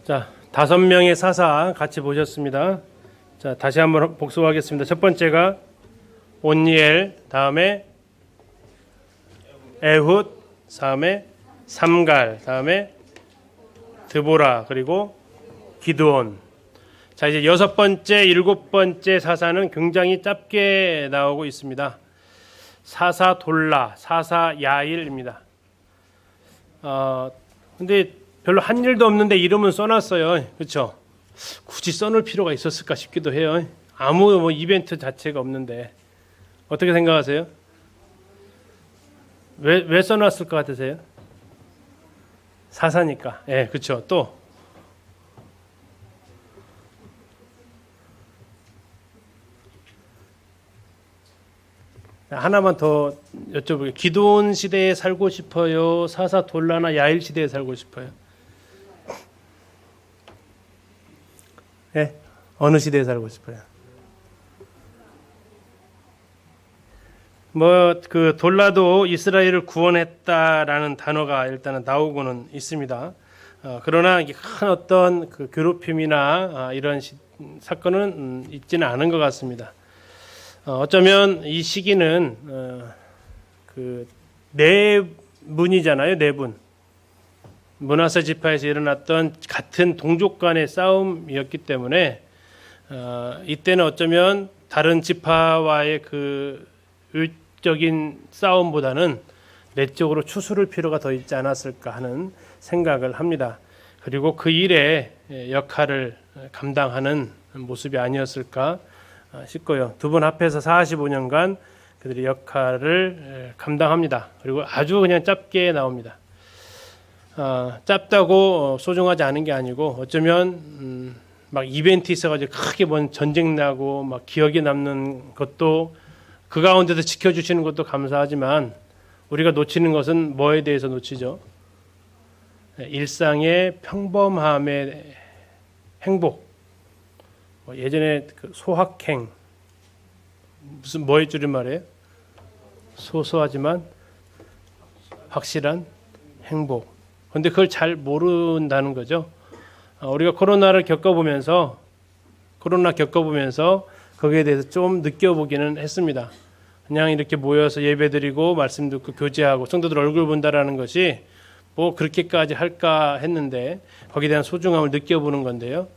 자, 5명의 사사 같이 보셨습니다. 자, 다시 한번 복습하겠습니다. 첫 번째가 온니엘, 다음에 에훗, 다음에 삼갈, 다음에 드보라, 그리고 기드온. 자, 이제 6번째, 7번째 사사는 굉장히 짧게 나오고 있습니다. 사사 돌라, 사사 야일입니다. 근데 별로 한 일도 없는데 이름은 써놨어요. 그렇죠? 굳이 써놓을 필요가 있었을까 싶기도 해요. 아무 이벤트 자체가 없는데 어떻게 생각하세요? 왜 써놨을 것 같으세요? 사사니까. 예, 그렇죠. 또 하나만 더 여쭤볼게요. 기드온 시대에 살고 싶어요? 사사 돌라나 야일 시대에 살고 싶어요? 예? 어느 시대에 살고 싶어요? 그 돌라도 이스라엘을 구원했다라는 단어가 일단은 나오고는 있습니다. 그러나 이게 큰 어떤 그 괴롭힘이나 이런 사건은 있지는 않은 것 같습니다. 어쩌면 이 시기는 그 내분이잖아요. 내분. 므낫세 지파에서 일어났던 같은 동족 간의 싸움이었기 때문에 이때는 어쩌면 다른 지파와의 그 의적인 싸움보다는 내적으로 추스를 필요가 더 있지 않았을까 하는 생각을 합니다. 그리고 그 일의 역할을 감당하는 모습이 아니었을까 싶고요. 두 분 합해서 45년간 그들의 역할을 감당합니다. 그리고 아주 그냥 짧게 나옵니다. 짧다고 소중하지 않은 게 아니고 어쩌면 막 이벤트 있어가지고 크게 뭔 전쟁 나고 막 기억에 남는 것도 그 가운데서 지켜주시는 것도 감사하지만 우리가 놓치는 것은 뭐에 대해서 놓치죠? 일상의 평범함의 행복. 예전에 그 소확행 무슨 뭐의 줄임말이에요? 소소하지만 확실한 행복. 근데 그걸 잘 모른다는 거죠. 우리가 코로나 겪어보면서 거기에 대해서 좀 느껴보기는 했습니다. 그냥 이렇게 모여서 예배드리고 말씀 듣고 교제하고 성도들 얼굴 본다라는 것이 뭐 그렇게까지 할까 했는데 거기에 대한 소중함을 느껴보는 건데요.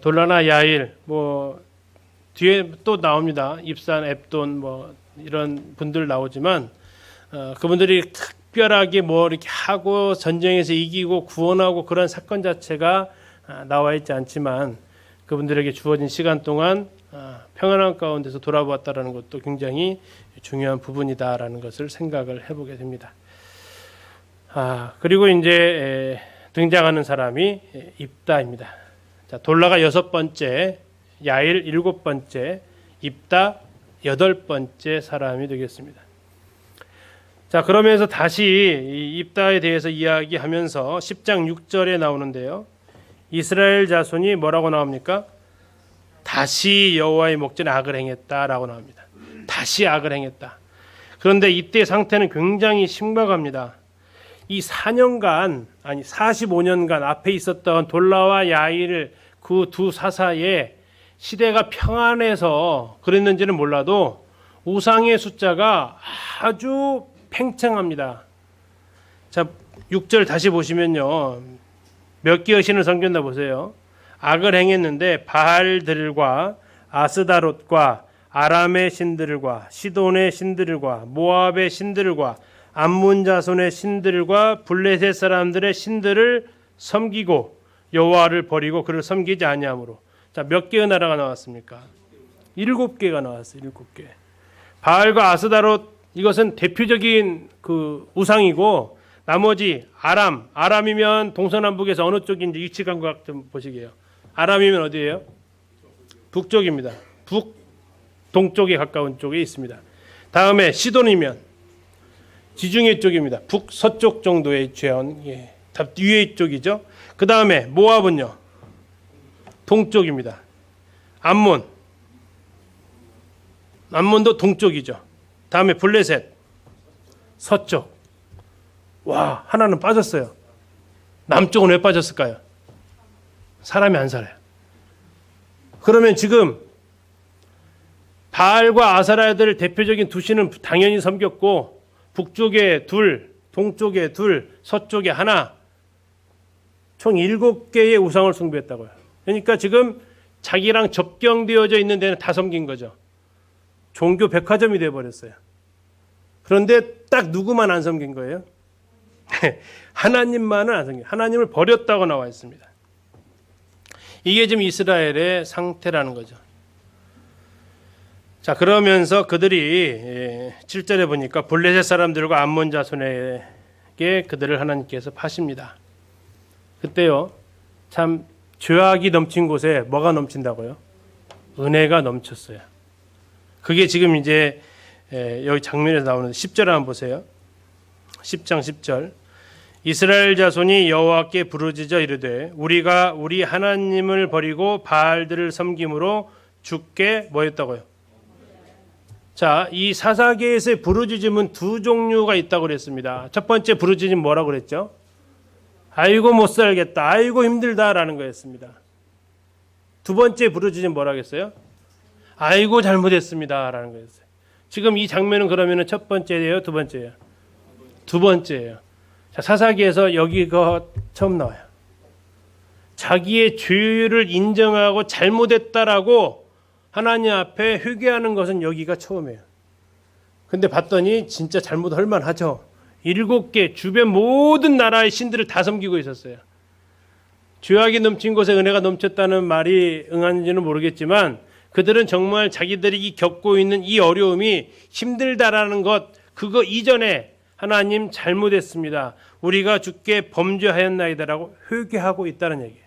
돌라나 야일 뭐 뒤에 또 나옵니다. 입산, 앱돈 뭐 이런 분들 나오지만 그분들이 특별하게 뭐 이렇게 하고 전쟁에서 이기고 구원하고 그런 사건 자체가 나와 있지 않지만 그분들에게 주어진 시간 동안 평안한 가운데서 돌아보았다라는 것도 굉장히 중요한 부분이다라는 것을 생각을 해보게 됩니다. 그리고 이제 등장하는 사람이 입다입니다. 자, 돌라가 6번째, 야일 7번째, 입다 8번째 사람이 되겠습니다. 자, 그러면서 다시 이 입다에 대해서 이야기하면서 10장 6절에 나오는데요. 이스라엘 자손이 뭐라고 나옵니까? 다시 여호와의 목전에 악을 행했다라고 나옵니다. 다시 악을 행했다. 그런데 이때 상태는 굉장히 심각합니다. 이 45년간 앞에 있었던 돌라와 야일 그 두 사사의 시대가 평안해서 그랬는지는 몰라도 우상의 숫자가 아주 팽창합니다. 자, 6절 다시 보시면요. 몇 개의 신을 섬겼나 보세요. 악을 행했는데 바알들과 아스다롯과 아람의 신들과 시돈의 신들과 모압의 신들과 암몬 자손의 신들과 블레셋 사람들의 신들을 섬기고 여호와를 버리고 그를 섬기지 아니하므로. 자, 몇 개의 나라가 나왔습니까? 7개가 나왔어요. 7개. 바알과 아스다롯 이것은 대표적인 그 우상이고 나머지 아람이면 동서남북에서 어느 쪽인지 위치 감각 좀 보시게요. 아람이면 어디예요? 북쪽입니다. 동쪽에 가까운 쪽에 있습니다. 다음에 시돈이면 지중해 쪽입니다. 북서쪽 정도에 위치한 위에 쪽이죠. 그 다음에 모압은요. 동쪽입니다. 암몬도 동쪽이죠. 다음에 블레셋 서쪽. 와, 하나는 빠졌어요. 남쪽은 왜 빠졌을까요? 사람이 안 살아요. 그러면 지금 바알과 아사라들 대표적인 두 신은 당연히 섬겼고 북쪽에 둘, 동쪽에 둘, 서쪽에 하나, 총 7개의 우상을 숭배했다고요. 그러니까 지금 자기랑 접경되어져 있는 데는 다 섬긴 거죠. 종교 백화점이 되어버렸어요. 그런데 딱 누구만 안 섬긴 거예요? 하나님만은 안 섬긴, 하나님을 버렸다고 나와 있습니다. 이게 지금 이스라엘의 상태라는 거죠. 자, 그러면서 그들이 7절에 보니까 블레셋 사람들과 암몬 자손에게 그들을 하나님께서 파십니다. 그때요, 참 죄악이 넘친 곳에 뭐가 넘친다고요? 은혜가 넘쳤어요. 그게 지금 이제 여기 장면에서 나오는 10절 한번 보세요. 10장 10절. 이스라엘 자손이 여호와께 부르짖어 이르되 우리가 우리 하나님을 버리고 바알들을 섬김으로 주께 뭐였다고요? 자, 이 사사기에서의 부르짖음은 두 종류가 있다고 그랬습니다. 첫 번째 부르짖음 뭐라고 그랬죠? 아이고 못 살겠다, 아이고 힘들다라는 거였습니다. 두 번째 부르짖음 뭐라고 했어요? 아이고 잘못했습니다라는 거였어요. 지금 이 장면은 그러면은 첫 번째예요, 두 번째예요? 두 번째예요. 자, 사사기에서 여기가 처음 나와요. 자기의 죄를 인정하고 잘못했다라고 하나님 앞에 회개하는 것은 여기가 처음이에요. 근데 봤더니 진짜 잘못할 만하죠. 7개 주변 모든 나라의 신들을 다 섬기고 있었어요. 죄악이 넘친 곳에 은혜가 넘쳤다는 말이 응하는지는 모르겠지만 그들은 정말 자기들이 겪고 있는 이 어려움이 힘들다라는 것, 그거 이전에 하나님 잘못했습니다, 우리가 주께 범죄하였나이다라고 회개하고 있다는 얘기예요.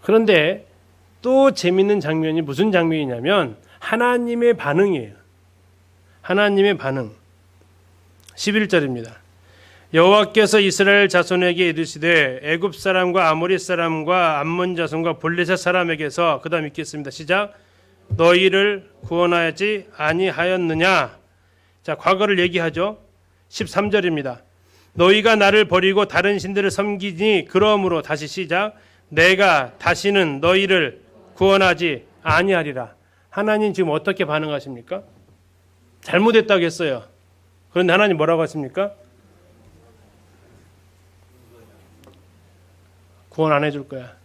그런데 또 재밌는 장면이 무슨 장면이냐면 하나님의 반응이에요. 하나님의 반응. 11절입니다. 여호와께서 이스라엘 자손에게 이르시되 애굽 사람과 아모리 사람과 암몬 자손과 블레셋 사람에게서, 그다음 읽겠습니다. 시작. 너희를 구원하지 아니하였느냐. 자, 과거를 얘기하죠. 13절입니다. 너희가 나를 버리고 다른 신들을 섬기니 그러므로, 다시 시작. 내가 다시는 너희를 구원하지 아니하리라. 하나님 지금 어떻게 반응하십니까? 잘못했다고 했어요. 그런데 하나님 뭐라고 하십니까? 구원 안 해줄 거야.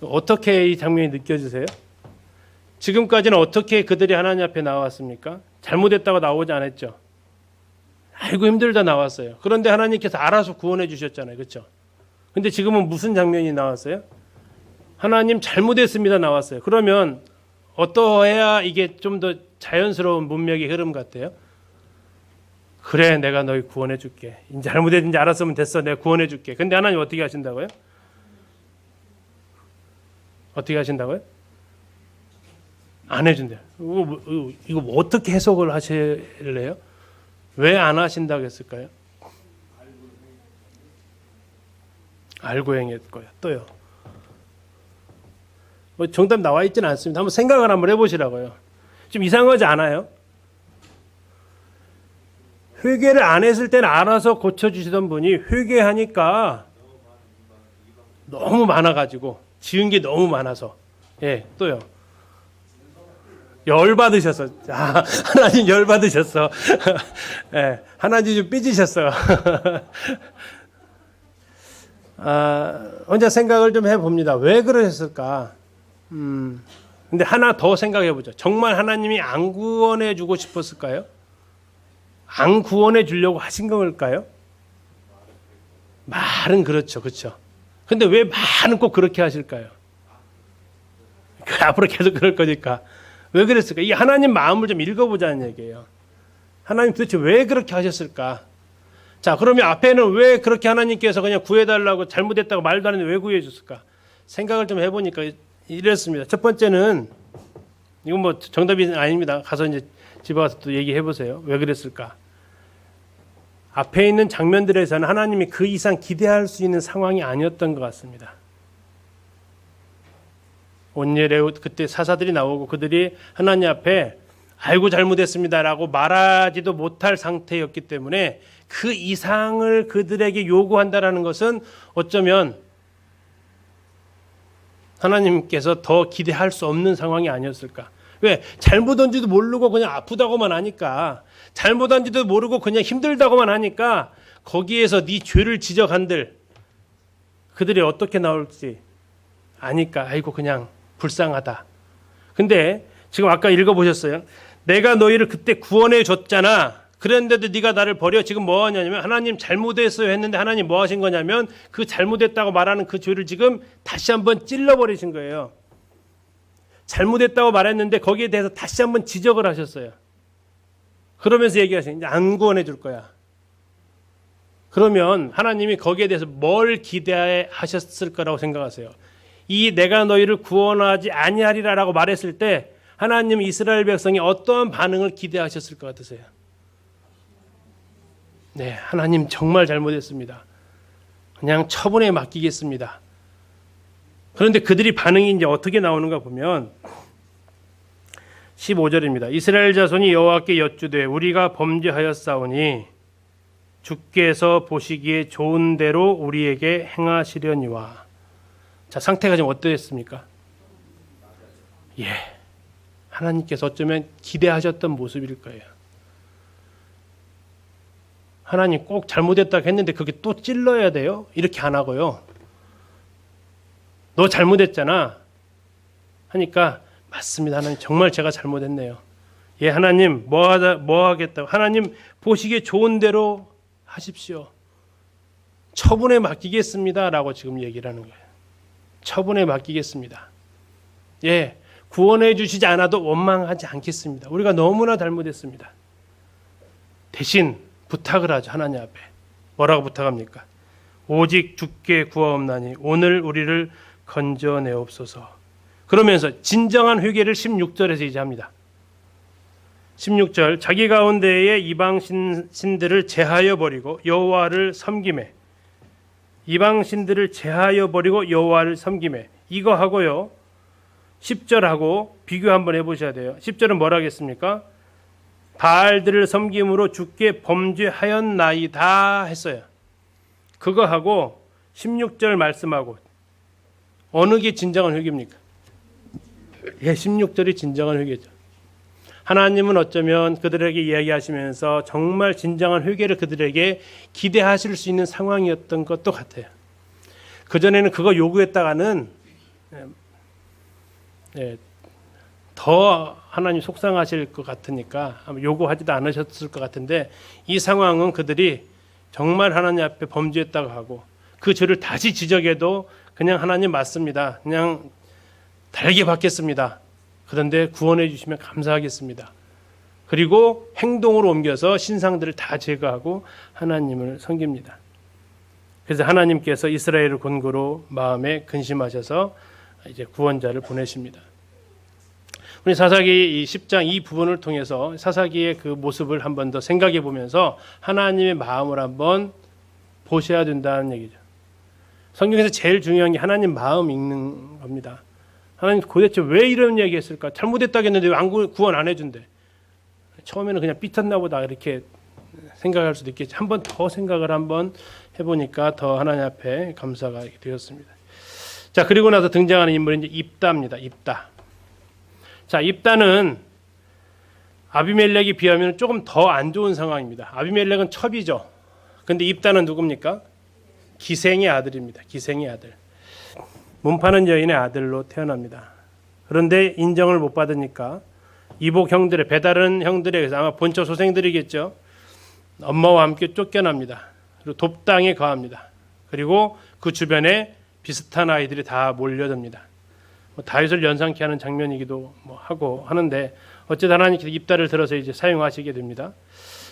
어떻게 이 장면이 느껴지세요? 지금까지는 어떻게 그들이 하나님 앞에 나왔습니까? 잘못했다고 나오지 않았죠. 아이고 힘들다 나왔어요. 그런데 하나님께서 알아서 구원해 주셨잖아요. 그렇죠? 근데 지금은 무슨 장면이 나왔어요? 하나님 잘못했습니다 나왔어요. 그러면 어떠해야 이게 좀 더 자연스러운 문맥의 흐름 같아요? 그래, 내가 너희 구원해 줄게. 이제 잘못했는지 알았으면 됐어. 내가 구원해 줄게. 근데 하나님 어떻게 하신다고요? 어떻게 하신다고요? 안 해준대요. 이거 어떻게 해석을 하실래요? 왜 안 하신다고 했을까요? 알고 행했고요. 또요. 뭐 정답 나와 있지는 않습니다. 한번 생각을 한번 해보시라고요. 좀 이상하지 않아요? 회개를 안 했을 때는 알아서 고쳐주시던 분이 회개하니까 너무 많아가지고 지은 게 너무 많아서, 예, 또요. 열받으셨어. 아, 하나님 열받으셨어. 예, 하나님 좀 삐지셨어. 혼자 생각을 좀 해봅니다. 왜 그러셨을까? 근데 하나 더 생각해보죠. 정말 하나님이 안 구원해 주고 싶었을까요? 안 구원해 주려고 하신 걸까요? 말은 그렇죠. 그렇죠. 근데 왜 말은 꼭 그렇게 하실까요? 앞으로 계속 그럴 거니까. 왜 그랬을까? 이 하나님 마음을 좀 읽어보자는 얘기예요. 하나님 도대체 왜 그렇게 하셨을까? 자, 그러면 앞에는 왜 그렇게 하나님께서 그냥 구해달라고, 잘못했다고 말도 안 했는데 왜 구해줬을까? 생각을 좀 해보니까 이랬습니다. 첫 번째는, 이건 뭐 정답이 아닙니다. 가서 이제 집에 가서 또 얘기해보세요. 왜 그랬을까? 앞에 있는 장면들에서는 하나님이 그 이상 기대할 수 있는 상황이 아니었던 것 같습니다. 온예레웃 그때 사사들이 나오고 그들이 하나님 앞에 아이고 잘못했습니다라고 말하지도 못할 상태였기 때문에 그 이상을 그들에게 요구한다라는 것은 어쩌면 하나님께서 더 기대할 수 없는 상황이 아니었을까. 왜? 잘못한지도 모르고 그냥 아프다고만 하니까, 잘못한지도 모르고 그냥 힘들다고만 하니까 거기에서 네 죄를 지적한들 그들이 어떻게 나올지 아니까 아이고 그냥 불쌍하다. 근데 지금 아까 읽어보셨어요. 내가 너희를 그때 구원해 줬잖아. 그랬는데도 네가 나를 버려. 지금 뭐 하냐면 하나님 잘못했어요 했는데 하나님 뭐 하신 거냐면 그 잘못했다고 말하는 그 죄를 지금 다시 한번 찔러버리신 거예요. 잘못했다고 말했는데 거기에 대해서 다시 한번 지적을 하셨어요. 그러면서 얘기하시는 이제 안 구원해 줄 거야. 그러면 하나님이 거기에 대해서 뭘 기대하셨을 거라고 생각하세요? 이 내가 너희를 구원하지 아니하리라라고 말했을 때 하나님 이스라엘 백성이 어떠한 반응을 기대하셨을 것 같으세요? 네, 하나님 정말 잘못했습니다. 그냥 처분에 맡기겠습니다. 그런데 그들이 반응이 이제 어떻게 나오는가 보면 15절입니다. 이스라엘 자손이 여호와께 여쭈되 우리가 범죄하였사오니 주께서 보시기에 좋은 대로 우리에게 행하시려니와. 자, 상태가 지금 어떠했습니까? 예, 하나님께서 어쩌면 기대하셨던 모습일 거예요. 하나님 꼭 잘못했다고 했는데 그게 또 찔러야 돼요? 이렇게 안 하고요. 너 잘못했잖아 하니까 맞습니다. 하나님 정말 제가 잘못했네요. 예, 하나님 뭐 하겠다고. 하나님 보시기에 좋은 대로 하십시오. 처분에 맡기겠습니다. 라고 지금 얘기를 하는 거예요. 처분에 맡기겠습니다. 예, 구원해 주시지 않아도 원망하지 않겠습니다. 우리가 너무나 잘못했습니다. 대신 부탁을 하죠. 하나님 앞에. 뭐라고 부탁합니까? 오직 주께 구하옵나니 오늘 우리를 건져내옵소서. 그러면서 진정한 회개를 16절에서 이제 합니다. 16절 자기 가운데의 이방 신들을 제하여 버리고 여호와를 섬기매. 이방 신들을 제하여 버리고 여호와를 섬기매. 이거 하고요. 10절하고 비교 한번 해보셔야 돼요. 10절은 뭐라 하겠습니까? 바알들을 섬김으로 주께 범죄하였나이다 했어요. 그거 하고 16절 말씀하고 어느 게 진정한 회개입니까? 예, 16절이 진정한 회개죠. 하나님은 어쩌면 그들에게 이야기하시면서 정말 진정한 회개를 그들에게 기대하실 수 있는 상황이었던 것도 같아요. 그전에는 그거 요구했다가는 더 하나님 속상하실 것 같으니까 요구하지도 않으셨을 것 같은데 이 상황은 그들이 정말 하나님 앞에 범죄했다고 하고 그 죄를 다시 지적해도 그냥 하나님 맞습니다. 그냥 달게 받겠습니다. 그런데 구원해 주시면 감사하겠습니다. 그리고 행동으로 옮겨서 신상들을 다 제거하고 하나님을 섬깁니다. 그래서 하나님께서 이스라엘을 권고로 마음에 근심하셔서 이제 구원자를 보내십니다. 우리 사사기 10장 이 부분을 통해서 사사기의 그 모습을 한 번 더 생각해 보면서 하나님의 마음을 한번 보셔야 된다는 얘기죠. 성경에서 제일 중요한 게 하나님 마음 읽는 겁니다. 하나님 도대체 왜 이런 얘기 했을까? 잘못했다고 했는데 왜 구원 안 해준대? 처음에는 그냥 삐쳤나 보다 이렇게 생각할 수도 있겠지. 한 번 더 생각을 한번 해보니까 더 하나님 앞에 감사가 되었습니다. 자, 그리고 나서 등장하는 인물이 이제 입다입니다. 입다. 자, 입다는 아비멜렉에 비하면 조금 더 안 좋은 상황입니다. 아비멜렉은 첩이죠. 근데 입다는 누굽니까? 기생의 아들입니다. 기생의 아들. 몸파는 여인의 아들로 태어납니다. 그런데 인정을 못 받으니까 이복 형들의 배다른 형들에 의해서 아마 본처 소생들이겠죠. 엄마와 함께 쫓겨납니다. 그리고 돕당에 거합니다. 그리고 그 주변에 비슷한 아이들이 다 몰려듭니다. 다윗을 연상케 하는 장면이기도 하고 하는데 어쨌든 하나님께서 입다를 들어서 이제 사용하시게 됩니다.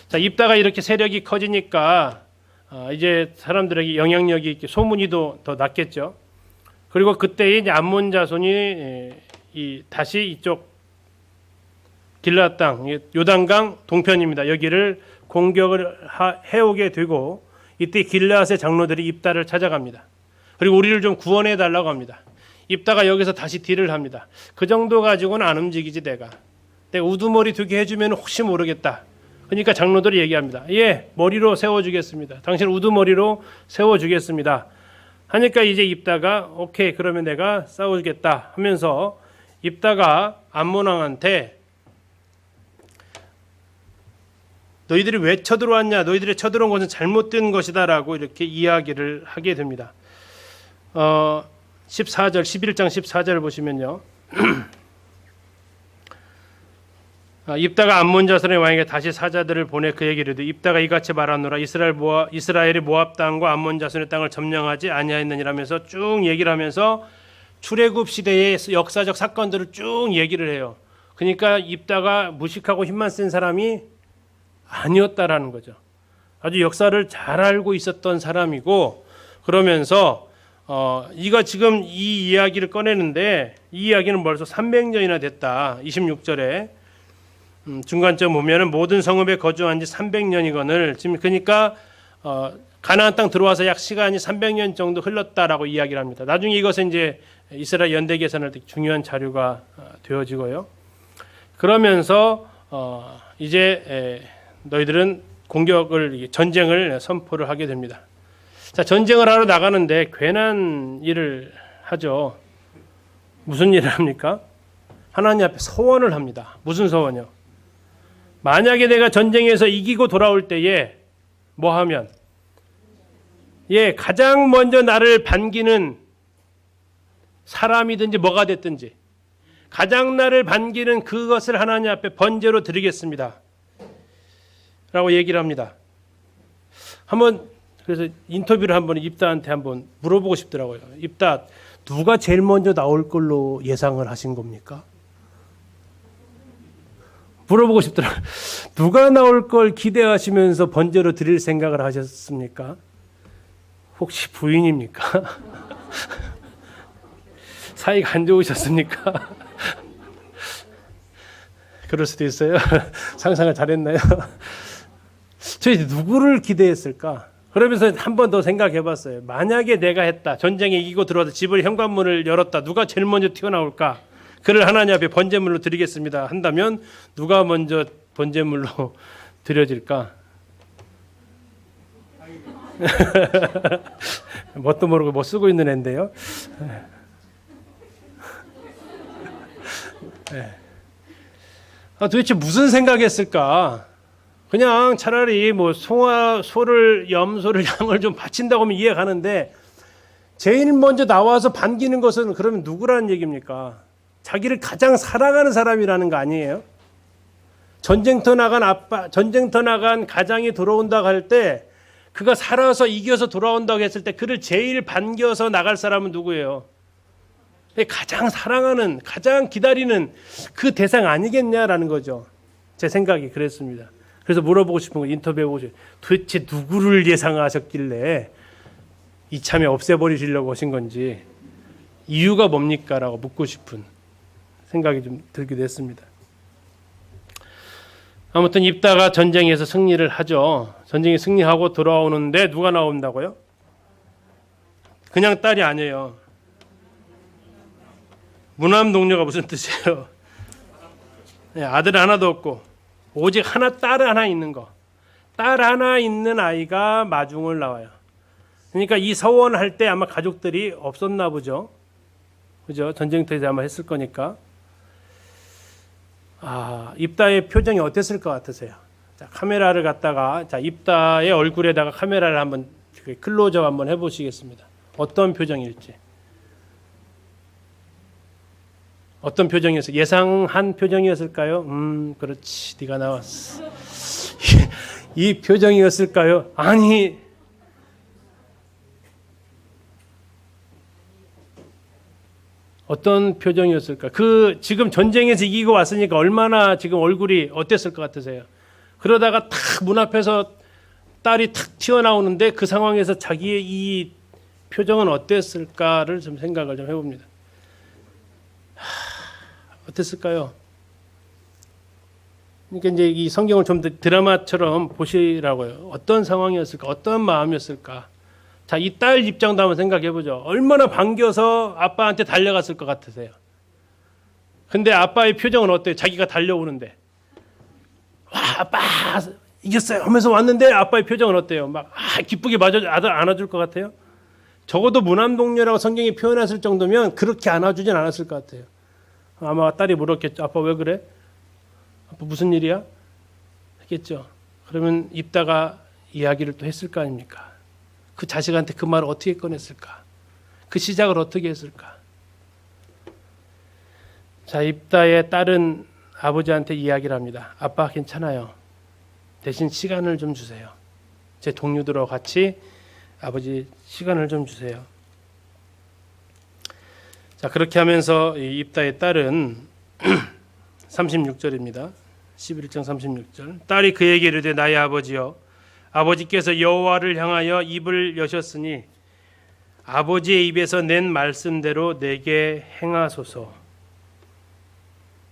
자, 입다가 이렇게 세력이 커지니까 이제 사람들에게 영향력이 있게 소문이 더 났겠죠. 그리고 그때 이제 암몬 자손이 다시 이쪽 길르앗 땅, 요단강 동편입니다. 여기를 공격을 해오게 되고 이때 길르앗의 장로들이 입다를 찾아갑니다. 그리고 우리를 좀 구원해 달라고 합니다. 입다가 여기서 다시 딜을 합니다. 그 정도 가지고는 안 움직이지 내가 우두머리 두게 해주면 혹시 모르겠다. 그러니까 장로들이 얘기합니다. 예, 머리로 세워주겠습니다. 당신 우두머리로 세워주겠습니다. 하니까 이제 입다가 오케이 그러면 내가 싸우겠다 하면서 입다가 암몬왕한테 너희들이 왜 쳐들어왔냐? 너희들이 쳐들어온 것은 잘못된 것이다 라고 이렇게 이야기를 하게 됩니다. 14절 11장 14절을 보시면요. 입다가 암몬 자손의 왕에게 다시 사자들을 보내 그에게 이르되 입다가 이같이 말하노라 이스라엘이 모압 땅과 암몬 자손의 땅을 점령하지 아니하였느니라면서 쭉 얘기를 하면서 출애굽 시대의 역사적 사건들을 쭉 얘기를 해요. 그러니까 입다가 무식하고 힘만 센 사람이 아니었다라는 거죠. 아주 역사를 잘 알고 있었던 사람이고 그러면서 이가 지금 이 이야기를 꺼내는데 이 이야기는 벌써 300년이나 됐다. 26절에 중간쯤 보면은 모든 성읍에 거주한 지 300년이거늘 지금 그러니까 가나안 땅 들어와서 약 시간이 300년 정도 흘렀다라고 이야기를 합니다. 나중에 이것은 이제 이스라엘 연대 계산할 때 중요한 자료가 되어지고요. 그러면서 이제 너희들은 공격을 전쟁을 선포를 하게 됩니다. 자, 전쟁을 하러 나가는데 괜한 일을 하죠. 무슨 일을 합니까? 하나님 앞에 서원을 합니다. 무슨 서원이요? 만약에 내가 전쟁에서 이기고 돌아올 때에 뭐 하면 가장 먼저 나를 반기는 사람이든지 뭐가 됐든지 가장 나를 반기는 그것을 하나님 앞에 번제로 드리겠습니다. 라고 얘기를 합니다. 한번 그래서 인터뷰를 한번 입다한테 한번 물어보고 싶더라고요. 입다, 누가 제일 먼저 나올 걸로 예상을 하신 겁니까? 물어보고 싶더라고요. 누가 나올 걸 기대하시면서 번제로 드릴 생각을 하셨습니까? 혹시 부인입니까? 사이가 안 좋으셨습니까? 그럴 수도 있어요. 상상을 잘했나요? 저희 누구를 기대했을까? 그러면서 한 번 더 생각해 봤어요. 만약에 내가 했다. 전쟁에 이기고 들어와서 집을 현관문을 열었다. 누가 제일 먼저 튀어나올까? 그를 하나님 앞에 번제물로 드리겠습니다. 한다면 누가 먼저 번제물로 드려질까? 뭣도 모르고 뭐 쓰고 있는 애인데요. 도대체 무슨 생각했을까? 그냥 차라리 뭐 소를 염소를 양을 좀 바친다고 하면 이해가는데 제일 먼저 나와서 반기는 것은 그러면 누구라는 얘기입니까? 자기를 가장 사랑하는 사람이라는 거 아니에요? 전쟁터 나간 가장이 돌아온다고 할 때 그가 살아서 이겨서 돌아온다고 했을 때 그를 제일 반겨서 나갈 사람은 누구예요? 가장 사랑하는, 가장 기다리는 그 대상 아니겠냐라는 거죠. 제 생각이 그랬습니다. 그래서 물어보고 싶은 거 인터뷰해보고 싶어요. 도대체 누구를 예상하셨길래 이참에 없애버리시려고 하신 건지 이유가 뭡니까? 라고 묻고 싶은 생각이 좀 들기도 했습니다. 아무튼 입다가 전쟁에서 승리를 하죠. 전쟁에 승리하고 돌아오는데 누가 나온다고요? 그냥 딸이 아니에요. 무남동녀가 무슨 뜻이에요? 아들 하나도 없고 오직 딸 하나 있는 거. 딸 하나 있는 아이가 마중을 나와요. 그러니까 이 서원할 때 아마 가족들이 없었나 보죠. 그죠? 전쟁터에서 아마 했을 거니까. 입다의 표정이 어땠을 것 같으세요? 자, 카메라를 갖다가 입다의 얼굴에다가 카메라를 한번 클로즈업 한번 해보시겠습니다. 어떤 표정일지. 어떤 표정이었어요? 예상한 표정이었을까요? 그렇지, 네가 나왔어. 이 표정이었을까요? 아니, 어떤 표정이었을까? 지금 전쟁에서 이기고 왔으니까 얼마나 지금 얼굴이 어땠을 것 같으세요? 그러다가 탁 문 앞에서 딸이 탁 튀어나오는데 그 상황에서 자기의 이 표정은 어땠을까를 좀 생각을 좀 해봅니다. 어땠을까요? 그러니까 이제 이 성경을 좀 더 드라마처럼 보시라고요. 어떤 상황이었을까? 어떤 마음이었을까? 자, 이 딸 입장도 한번 생각해 보죠. 얼마나 반겨서 아빠한테 달려갔을 것 같으세요? 근데 아빠의 표정은 어때요? 자기가 달려오는데 와 아빠 이겼어요 하면서 왔는데 아빠의 표정은 어때요? 막 기쁘게 아들 안아줄 것 같아요? 적어도 무남동녀라고 성경이 표현했을 정도면 그렇게 안아주진 않았을 것 같아요. 아마 딸이 물었겠죠. 아빠 왜 그래? 아빠 무슨 일이야? 했겠죠. 그러면 입다가 이야기를 또 했을 거 아닙니까? 그 자식한테 그 말을 어떻게 꺼냈을까? 그 시작을 어떻게 했을까? 자, 입다의 딸은 아버지한테 이야기를 합니다. 아빠 괜찮아요. 대신 시간을 좀 주세요. 제 동료들하고 같이 아버지 시간을 좀 주세요. 자, 그렇게 하면서 이 입다의 딸은 36절입니다. 11장 36절. 딸이 그에게 이르되 나의 아버지여 아버지께서 여호와를 향하여 입을 여셨으니 아버지의 입에서 낸 말씀대로 내게 행하소서.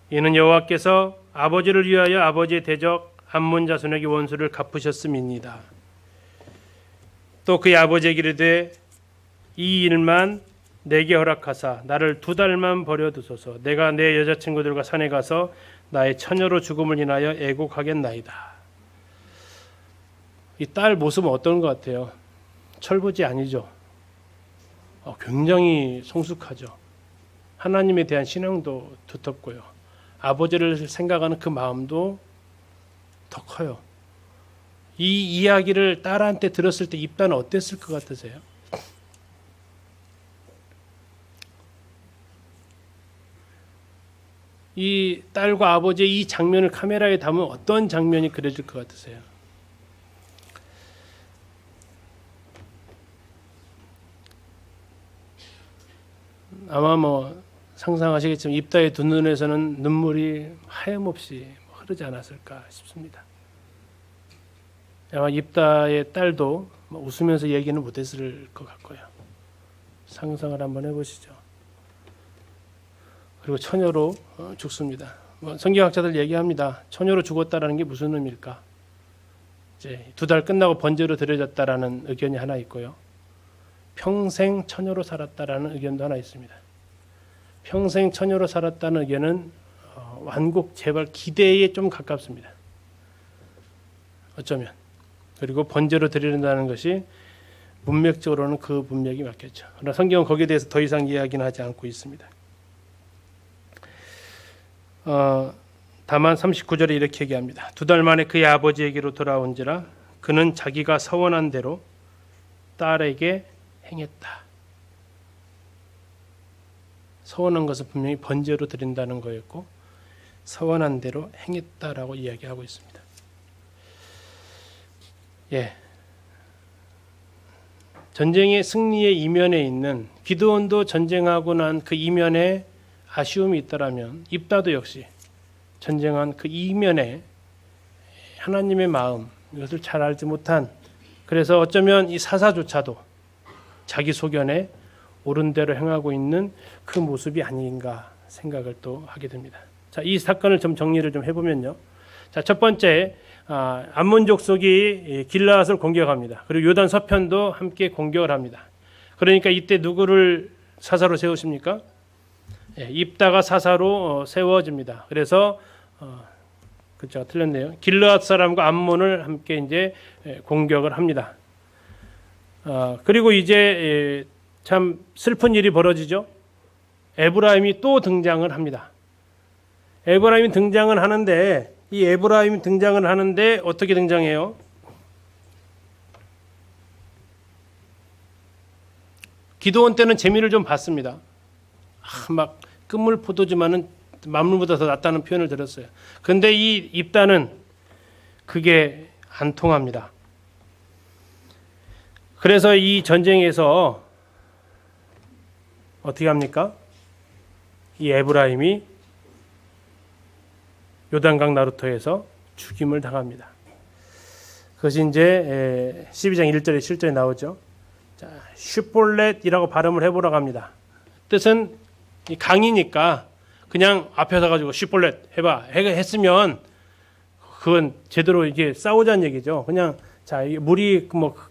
이는 여호와께서 아버지를 위하여 아버지의 대적 암몬 자손에게 원수를 갚으셨음이니이다. 또 그의 아버지에게 이르되 이 일만 내게 허락하사 나를 2달만 버려두소서. 내가 내 여자친구들과 산에 가서 나의 처녀로 죽음을 인하여 애곡하겠나이다. 이 딸 모습은 어떤 것 같아요? 철부지 아니죠. 굉장히 성숙하죠. 하나님에 대한 신앙도 두텁고요. 아버지를 생각하는 그 마음도 더 커요. 이 이야기를 딸한테 들었을 때 입다는 어땠을 것 같으세요? 이 딸과 아버지의 이 장면을 카메라에 담으면 어떤 장면이 그려질 것 같으세요? 아마 상상하시겠지만 입다의 두 눈에서는 눈물이 하염없이 흐르지 않았을까 싶습니다. 아마 입다의 딸도 웃으면서 얘기는 못했을 것 같고요. 상상을 한번 해보시죠. 그리고 처녀로 죽습니다. 성경학자들 얘기합니다. 처녀로 죽었다라는 게 무슨 의미일까? 이제 2달 끝나고 번제로 드려졌다라는 의견이 하나 있고요. 평생 처녀로 살았다라는 의견도 하나 있습니다. 평생 처녀로 살았다는 의견은 완곡 재발 기대에 좀 가깝습니다. 어쩌면. 그리고 번제로 드린다는 것이 문맥적으로는 그 문맥이 맞겠죠. 그러나 성경은 거기에 대해서 더 이상 이야기는 하지 않고 있습니다. 다만 39절에 이렇게 얘기합니다. 2달 만에 그의 아버지에게로 돌아온지라 그는 자기가 서원한 대로 딸에게 행했다. 서원한 것은 분명히 번제로 드린다는 거였고 서원한 대로 행했다라고 이야기하고 있습니다. 예, 전쟁의 승리의 이면에 있는 기드온도 전쟁하고 난 그 이면에 아쉬움이 있다라면 입다도 역시 전쟁한 그 이면에 하나님의 마음 이것을 잘 알지 못한 그래서 어쩌면 이 사사조차도 자기 소견에 옳은 대로 행하고 있는 그 모습이 아닌가 생각을 또 하게 됩니다. 자, 이 사건을 좀 정리를 좀 해보면요. 자, 첫 번째 암몬 족속이 길르앗을 공격합니다. 그리고 요단 서편도 함께 공격을 합니다. 그러니까 이때 누구를 사사로 세우십니까? 입다가 사사로 세워집니다. 그래서 그쵸, 틀렸네요. 길르앗 사람과 암몬을 함께 이제 공격을 합니다. 그리고 이제 참 슬픈 일이 벌어지죠. 에브라임이 또 등장을 합니다. 에브라임이 등장을 하는데 이 에브라임이 등장을 하는데 어떻게 등장해요? 기드온 때는 재미를 좀 봤습니다. 막 끝물 포도주만은 만물보다 더 낫다는 표현을 들었어요. 그런데 이 입다는 그게 안 통합니다. 그래서 이 전쟁에서 어떻게 합니까? 이 에브라임이 요단강 나루터에서 죽임을 당합니다. 그것이 이제 12장 1절에 실제에 나오죠. 자, 슈폴렛이라고 발음을 해보라고 합니다. 뜻은 강이니까 그냥 앞에 서가지고 슈폴렛 해봐 했으면 그건 제대로 이게 싸우자는 얘기죠. 그냥 자 물이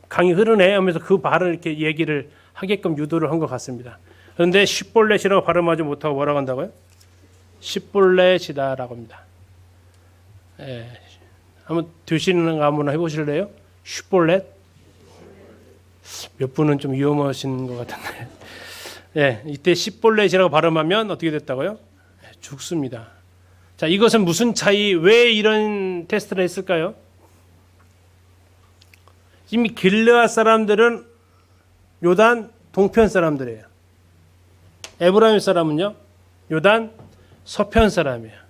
강이 흐르네 하면서 그 발을 이렇게 얘기를 하게끔 유도를 한 것 같습니다. 그런데 슈폴렛이라고 발음하지 못하고 뭐라고 한다고요? 슈폴렛이다라고 합니다. 한번 드시는 거 한번 해보실래요? 슈볼렛? 몇 분은 좀 위험하신 것 같은데. 예, 이때 시볼렛이라고 발음하면 어떻게 됐다고요? 죽습니다. 자, 이것은 무슨 차이, 왜 이런 테스트를 했을까요? 이미 길르앗 사람들은 요단 동편 사람들이에요. 에브라임 사람은요, 요단 서편 사람이에요.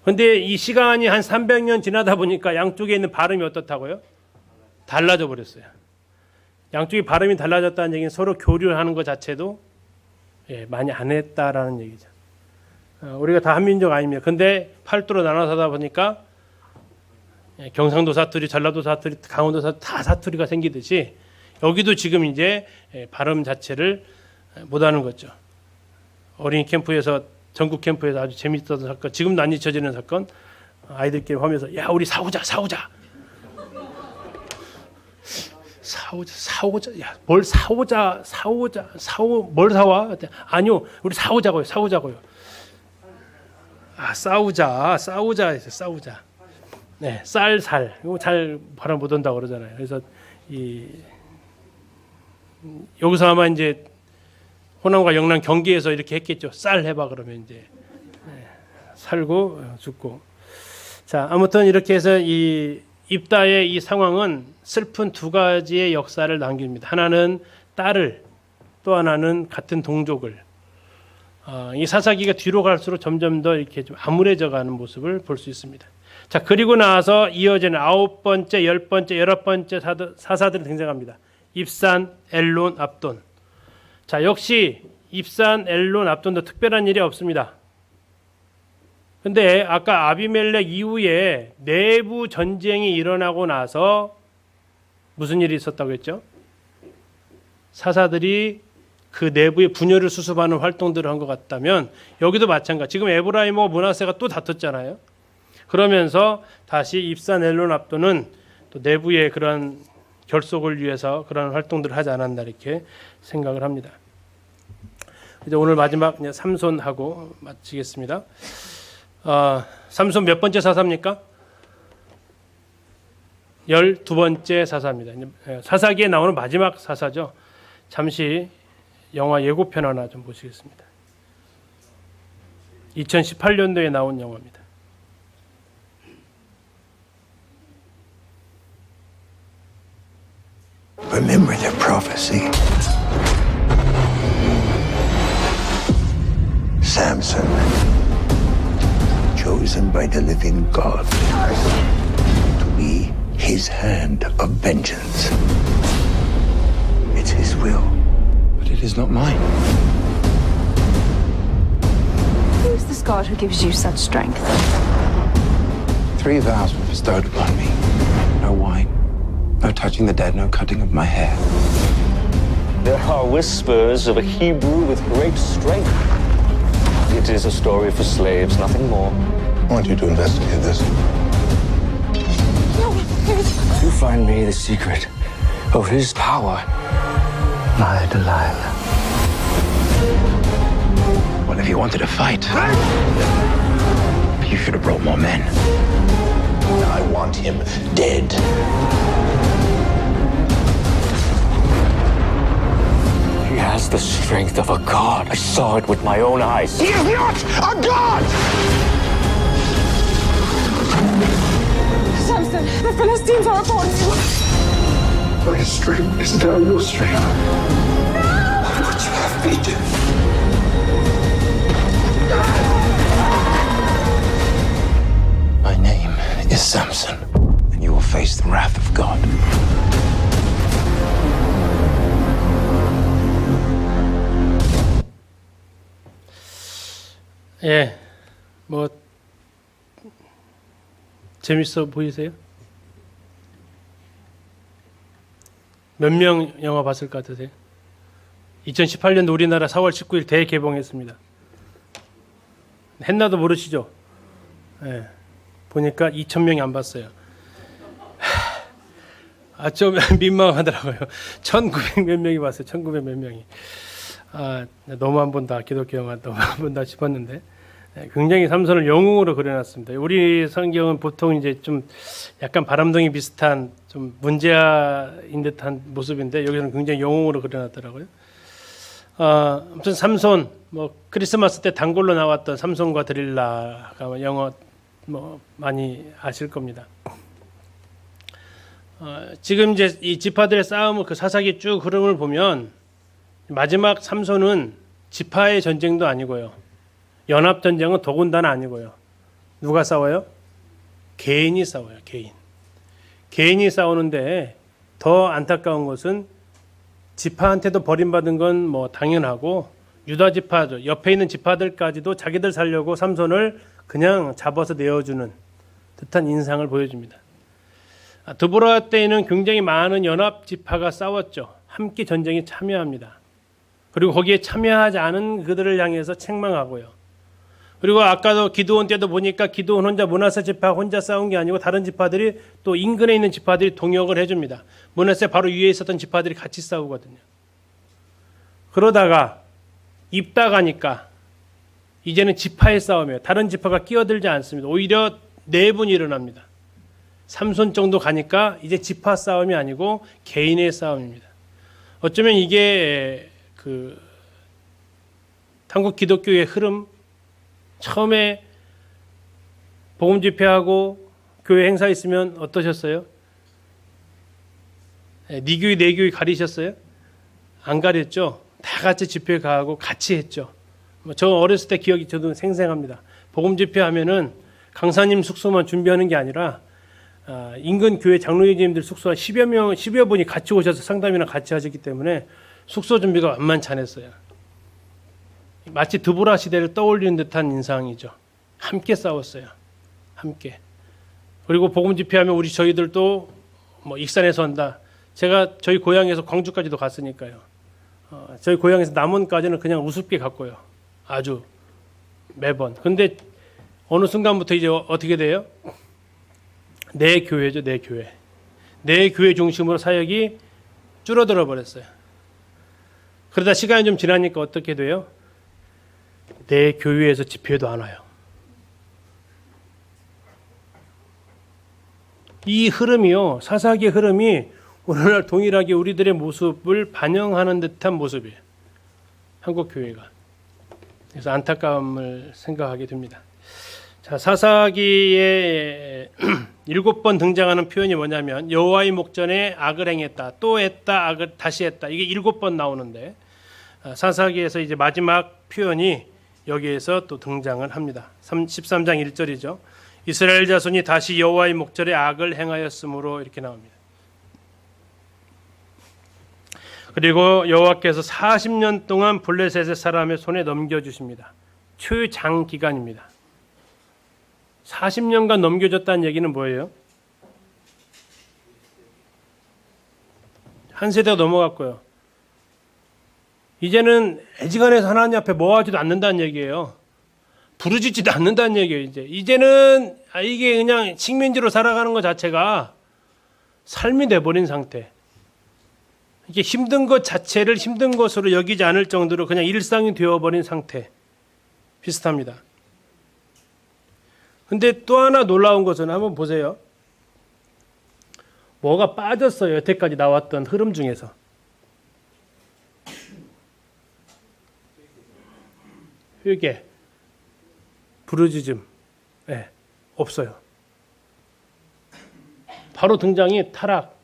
그런데 이 시간이 한 300년 지나다 보니까 양쪽에 있는 발음이 어떻다고요? 달라져 버렸어요. 양쪽이 발음이 달라졌다는 얘기는 서로 교류를 하는 것 자체도 많이 안 했다라는 얘기죠. 우리가 다 한민족 아닙니다. 근데 팔도로 나눠서 하다 보니까 경상도 사투리, 전라도 사투리, 강원도 사투리 다 사투리가 생기듯이 여기도 지금 이제 발음 자체를 못하는 거죠. 어린이 캠프에서 전국 캠프에서 아주 재밌었던 사건, 지금도 안 잊혀지는 사건, 아이들끼리 하면서 야 우리 싸우자, 야 뭘 뭘 사와? 아니요, 우리 싸우자고요. 아 싸우자. 네, 살 이거 잘 발음 못 한다고 그러잖아요. 그래서 여기서 아마 이제 호남과 영남 경기에서 이렇게 했겠죠. 쌀 해봐 그러면 이제 살고 죽고. 자, 아무튼 이렇게 해서 이 입다의 이 상황은 슬픈 두 가지의 역사를 남깁니다. 하나는 딸을, 또 하나는 같은 동족을. 이 사사기가 뒤로 갈수록 점점 더 이렇게 좀 암울해져가는 모습을 볼 수 있습니다. 자, 그리고 나서 이어지는 9번째, 10번째, 11번째 사사들이 등장합니다. 입산, 엘론, 압돈. 자, 역시 입산, 엘론, 압돈도 특별한 일이 없습니다. 근데 아까 아비멜렉 이후에 내부 전쟁이 일어나고 나서 무슨 일이 있었다고 했죠? 사사들이 그 내부의 분열을 수습하는 활동들을 한 것 같다면 여기도 마찬가지. 지금 에브라임과 므낫세가 또 다퉜잖아요. 그러면서 다시 입산, 엘론, 압돈은 또 내부의 그런 결속을 위해서 그런 활동들을 하지 않았나 이렇게 생각을 합니다. 이제 오늘 마지막 삼손하고 마치겠습니다. 삼손 몇 번째 사사입니까? 12번째 사사입니다. 사사기에 나오는 마지막 사사죠. 잠시 영화 예고편 하나 좀 보시겠습니다. 2018년도에 나온 영화입니다. Remember their prophecy. Samson, chosen by the living God to be his hand of vengeance. It's his will, but it is not mine. Who is this God who gives you such strength? 3 vows were bestowed upon me. No wine, no touching the dead, no cutting of my hair. There are whispers of a Hebrew with great strength. It is a story for slaves, nothing more. I want you to investigate this. You find me the secret of his power. My Delilah. Well, if you wanted to fight, you should have brought more men. I want him dead. He has the strength of a god. I saw it with my own eyes. He is not a god! Samson, the Philistines are upon you. My strength is now your strength. What would you have me do? My name is Samson, and you will face the wrath of God. 예, 뭐 재밌어 보이세요? 몇 명 영화 봤을 것 같으세요? 2018년도 우리나라 4월 19일 대개봉했습니다. 했나도 모르시죠? 예, 보니까 2,000명이 안 봤어요. 좀 민망하더라고요. 1,900 몇 명이 봤어요. 1,900 몇 명이. 너무 안 본다. 기독교 영화 너무 안 본다 싶었는데 굉장히 삼손을 영웅으로 그려놨습니다. 우리 성경은 보통 이제 좀 약간 바람둥이 비슷한 좀 문제아인 듯한 모습인데 여기서는 굉장히 영웅으로 그려놨더라고요. 아무튼 삼손, 뭐 크리스마스 때 단골로 나왔던 삼손과 드릴라가 영어 뭐 많이 아실 겁니다. 지금 이제 이 지파들의 싸움을 그 사사기 쭉 흐름을 보면 마지막 삼손은 지파의 전쟁도 아니고요. 연합 전쟁은 더군다나 아니고요. 누가 싸워요? 개인이 싸워요. 개인이 싸우는데 더 안타까운 것은 지파한테도 버림받은 건 뭐 당연하고 유다 지파죠. 옆에 있는 지파들까지도 자기들 살려고 삼손을 그냥 잡아서 내어주는 듯한 인상을 보여줍니다. 드보라 때에는 굉장히 많은 연합 지파가 싸웠죠. 함께 전쟁에 참여합니다. 그리고 거기에 참여하지 않은 그들을 향해서 책망하고요. 그리고 아까도 기드온 때도 보니까 기드온 혼자 므낫세 지파 혼자 싸운 게 아니고 다른 지파들이 또 인근에 있는 지파들이 동역을 해줍니다. 므낫세 바로 위에 있었던 지파들이 같이 싸우거든요. 그러다가 입다 가니까 이제는 지파의 싸움이에요. 다른 지파가 끼어들지 않습니다. 오히려 내분이 일어납니다. 삼손 정도 가니까 이제 지파 싸움이 아니고 개인의 싸움입니다. 어쩌면 이게 그 한국 기독교의 흐름, 처음에 복음 집회하고 교회 행사 있으면 어떠셨어요? 네 교회 내 교회 가리셨어요? 안 가렸죠. 다 같이 집회 가고 같이 했죠. 저 어렸을 때 기억이 저도 생생합니다. 복음 집회하면은 강사님 숙소만 준비하는 게 아니라 인근 교회 장로님들 숙소 한 10여 분이 같이 오셔서 상담이나 같이 하셨기 때문에 숙소 준비가 만만치 않았어요. 마치 드보라 시대를 떠올리는 듯한 인상이죠. 함께 싸웠어요. 함께. 그리고 복음 집회하면 저희들도 뭐 익산에서 한다. 제가 저희 고향에서 광주까지도 갔으니까요. 저희 고향에서 남원까지는 그냥 우습게 갔고요. 아주 매번. 근데 어느 순간부터 이제 어떻게 돼요? 내 교회죠, 내 교회. 내 교회 중심으로 사역이 줄어들어 버렸어요. 그러다 시간이 좀 지나니까 어떻게 돼요? 내 교회에서 집회도 안 와요. 이 흐름이요, 사사기의 흐름이 오늘날 동일하게 우리들의 모습을 반영하는 듯한 모습이에요. 한국 교회가. 그래서 안타까움을 생각하게 됩니다. 자, 사사기에 7번 등장하는 표현이 뭐냐면 여호와의 목전에 악을 행했다, 또 했다, 악을 다시 했다. 이게 7번 나오는데 사사기에서 이제 마지막 표현이 여기에서 또 등장을 합니다. 13장 1절이죠. 이스라엘 자손이 다시 여호와의 목전에 악을 행하였으므로 이렇게 나옵니다. 그리고 여호와께서 40년 동안 블레셋의 사람의 손에 넘겨주십니다. 최장기간입니다. 40년간 넘겨줬다는 얘기는 뭐예요? 한 세대가 넘어갔고요. 이제는 애지간해서 하나님 앞에 뭐하지도 않는다는 얘기예요. 부르짖지도 않는다는 얘기예요. 이제는 이게 그냥 식민지로 살아가는 것 자체가 삶이 돼버린 상태. 이게 힘든 것 자체를 힘든 것으로 여기지 않을 정도로 그냥 일상이 되어버린 상태. 비슷합니다. 근데 또 하나 놀라운 것은 한번 보세요. 뭐가 빠졌어요. 여태까지 나왔던 흐름 중에서. 회개, 부르짖음, 네, 없어요. 바로 등장이 타락,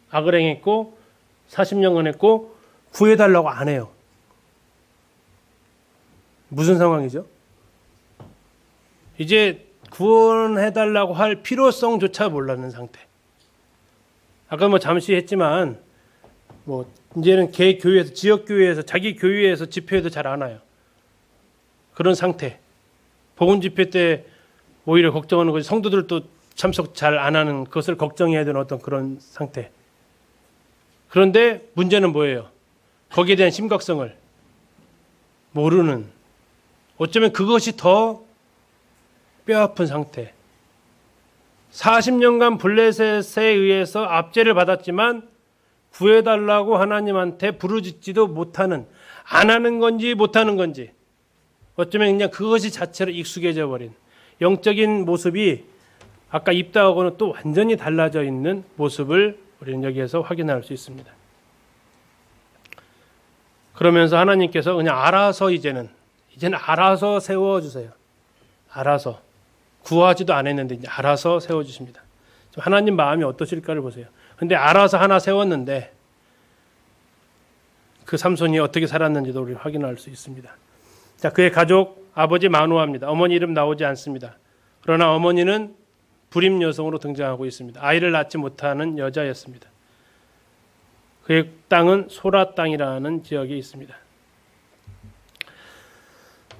악을 행했고 40년간 했고 구해달라고 안 해요. 무슨 상황이죠? 이제 구원해달라고 할 필요성조차 몰랐는 상태. 아까 뭐 잠시 했지만 뭐 이제는 개 교회에서 지역 교회에서 자기 교회에서 집회도 잘 안 와요. 그런 상태. 복음 집회 때 오히려 걱정하는 거지 성도들도 참석 잘 안 하는 것을 걱정해야 되는 어떤 그런 상태. 그런데 문제는 뭐예요? 거기에 대한 심각성을 모르는, 어쩌면 그것이 더 뼈아픈 상태. 40년간 블레셋에 의해서 압제를 받았지만 구해달라고 하나님한테 부르짖지도 못하는, 안 하는 건지 못하는 건지 어쩌면 그냥 그것이 자체로 익숙해져 버린 영적인 모습이 아까 입다하고는 또 완전히 달라져 있는 모습을 우리는 여기에서 확인할 수 있습니다. 그러면서 하나님께서 그냥 알아서 이제는 알아서 세워주세요. 알아서. 구하지도 않았는데 이제 알아서 세워주십니다. 하나님 마음이 어떠실까를 보세요. 근데 알아서 하나 세웠는데 그 삼손이 어떻게 살았는지도 우리 확인할 수 있습니다. 자, 그의 가족 아버지 마노아입니다. 어머니 이름 나오지 않습니다. 그러나 어머니는 불임 여성으로 등장하고 있습니다. 아이를 낳지 못하는 여자였습니다. 그의 땅은 소라 땅이라는 지역에 있습니다.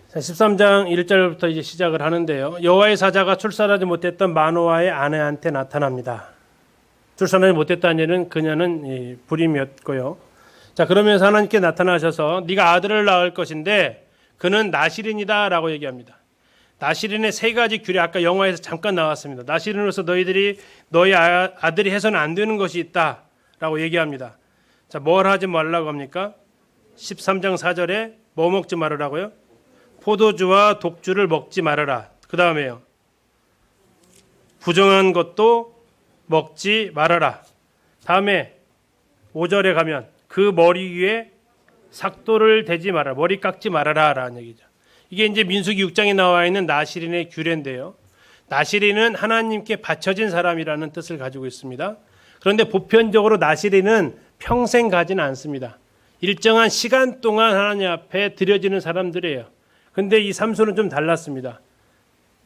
자, 13장 1절부터 이제 시작을 하는데요. 여호와의 사자가 출산하지 못했던 마노아의 아내한테 나타납니다. 출산하지 못했다는 얘는 그녀는 불임이었고요. 자, 그러면서 하나님께 나타나셔서 네가 아들을 낳을 것인데 그는 나실인이다라고 얘기합니다. 나실인의 세 가지 규례 아까 영화에서 잠깐 나왔습니다. 나실인으로서 너희 아들이 해서는 안 되는 것이 있다라고 얘기합니다. 자, 뭘 하지 말라고 합니까? 13장 4절에 뭐 먹지 말으라고요? 포도주와 독주를 먹지 말아라. 그 다음에요. 부정한 것도 먹지 말아라. 다음에 5절에 가면 그 머리 위에 삭도를 대지 말아라. 머리 깎지 말아라 라는 얘기죠. 이게 이제 민수기 6장에 나와 있는 나실인의 규례인데요. 나실인은 하나님께 바쳐진 사람이라는 뜻을 가지고 있습니다. 그런데 보편적으로 나실인은 평생 가지는 않습니다. 일정한 시간 동안 하나님 앞에 드려지는 사람들이에요. 근데 이 삼손은 좀 달랐습니다.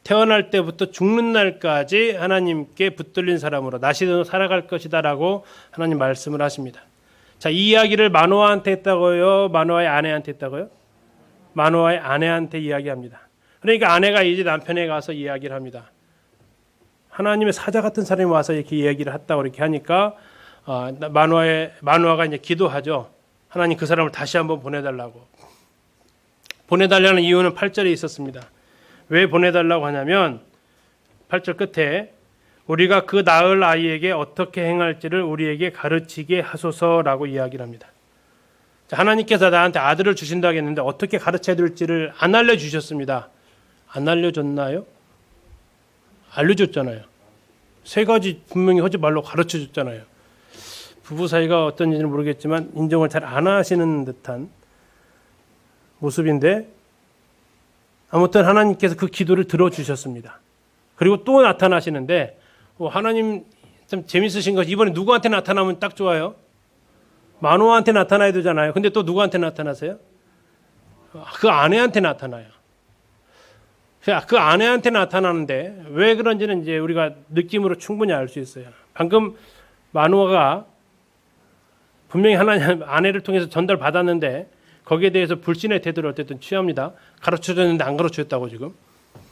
태어날 때부터 죽는 날까지 하나님께 붙들린 사람으로 나실인으로 살아갈 것이다 라고 하나님 말씀을 하십니다. 자, 이 이야기를 마노아한테 했다고요? 마노아의 아내한테 했다고요? 마노아의 아내한테 이야기합니다. 그러니까 아내가 이제 남편에 가서 이야기를 합니다. 하나님의 사자 같은 사람이 와서 이렇게 이야기를 했다고 이렇게 하니까 마노아가 이제 기도하죠. 하나님 그 사람을 다시 한번 보내달라고. 보내달라는 이유는 8절에 있었습니다. 왜 보내달라고 하냐면 8절 끝에 우리가 그 낳을 아이에게 어떻게 행할지를 우리에게 가르치게 하소서라고 이야기를 합니다. 자, 하나님께서 나한테 아들을 주신다고 했는데 어떻게 가르쳐야 될지를 안 알려주셨습니다. 안 알려줬나요? 알려줬잖아요. 세 가지 분명히 하지 말라고 가르쳐줬잖아요. 부부 사이가 어떤지는 모르겠지만 인정을 잘 안 하시는 듯한 모습인데 아무튼 하나님께서 그 기도를 들어주셨습니다. 그리고 또 나타나시는데 하나님 참 재밌으신 것이 이번에 누구한테 나타나면 딱 좋아요? 마노아한테 나타나야 되잖아요. 근데 또 누구한테 나타나세요? 그 아내한테 나타나요. 그 아내한테 나타나는데 왜 그런지는 이제 우리가 느낌으로 충분히 알 수 있어요. 방금 마노아가 분명히 하나님 아내를 통해서 전달받았는데 거기에 대해서 불신의 태도를 어쨌든 취합니다. 가르쳐줬는데 안 가르쳐줬다고 지금.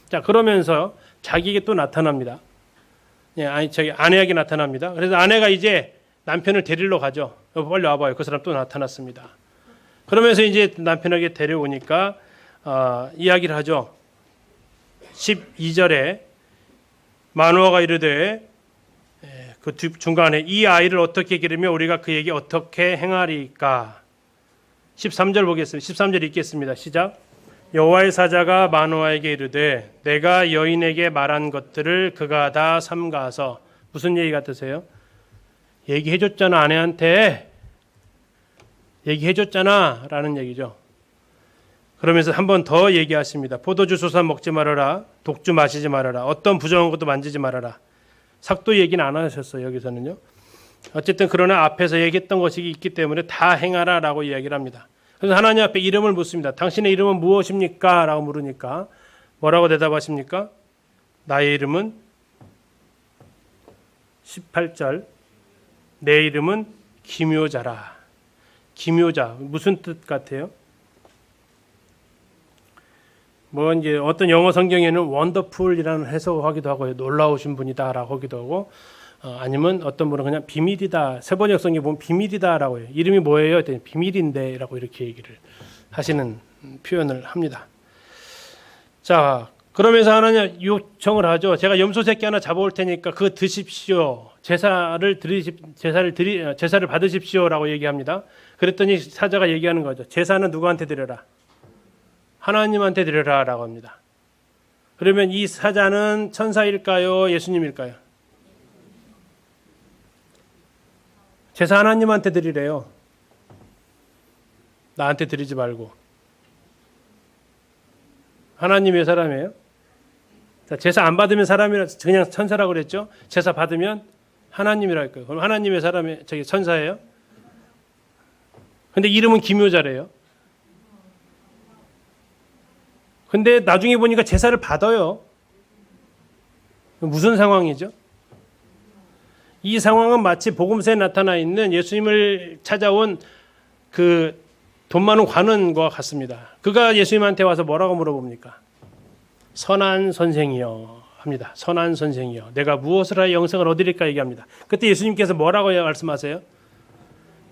자, 그러면서 자기에게 또 나타납니다. 아내에게 나타납니다. 그래서 아내가 이제 남편을 데리러 가죠. 빨리 와봐요. 그 사람 또 나타났습니다. 그러면서 이제 남편에게 데려오니까 이야기를 하죠. 12절에 마노아가 이르되 그 중간에 이 아이를 어떻게 기르며 우리가 그에게 어떻게 행하리까. 13절 보겠습니다. 13절 읽겠습니다. 시작. 여호와의 사자가 마노아에게 이르되 내가 여인에게 말한 것들을 그가 다 삼가서. 무슨 얘기 같으세요? 얘기해줬잖아. 아내한테 얘기해줬잖아 라는 얘기죠. 그러면서 한 번 더 얘기하십니다. 포도주 소산 먹지 말아라. 독주 마시지 말아라. 어떤 부정한 것도 만지지 말아라. 삭도 얘기는 안 하셨어요. 여기서는요. 어쨌든 그러나 앞에서 얘기했던 것이 있기 때문에 다 행하라 라고 이야기를 합니다. 그래서 하나님 앞에 이름을 묻습니다. 당신의 이름은 무엇입니까? 라고 물으니까 뭐라고 대답하십니까? 나의 이름은 18절 내 이름은 기묘자라. 기묘자 무슨 뜻 같아요? 뭐 이제 어떤 영어 성경에는 원더풀이라는 해석하기도 하고 놀라우신 분이다라고 하기도 하고 아니면 어떤 분은 그냥 비밀이다. 세번역 성경에 보면 비밀이다라고 해요. 이름이 뭐예요? 비밀인데라고 이렇게 얘기를 하시는 표현을 합니다. 자, 그러면서 하나님 요청을 하죠. 제가 염소 새끼 하나 잡아올 테니까 그거 드십시오. 제사를 받으십시오라고 얘기합니다. 그랬더니 사자가 얘기하는 거죠. 제사는 누구한테 드려라? 하나님한테 드려라라고 합니다. 그러면 이 사자는 천사일까요? 예수님일까요? 제사 하나님한테 드리래요. 나한테 드리지 말고. 하나님의 사람이에요. 자, 제사 안 받으면 사람이라 그냥 천사라고 그랬죠. 제사 받으면 하나님이라 할 거예요. 그럼 하나님의 사람이 저기 천사예요. 근데 이름은 기묘자래요. 근데 나중에 보니까 제사를 받아요. 무슨 상황이죠? 이 상황은 마치 복음서에 나타나 있는 예수님을 찾아온 그 돈 많은 관원과 같습니다. 그가 예수님한테 와서 뭐라고 물어봅니까? 선한 선생이여 합니다. 선한 선생이여, 내가 무엇을 하여 영생을 얻으리까 얘기합니다. 그때 예수님께서 뭐라고 말씀하세요?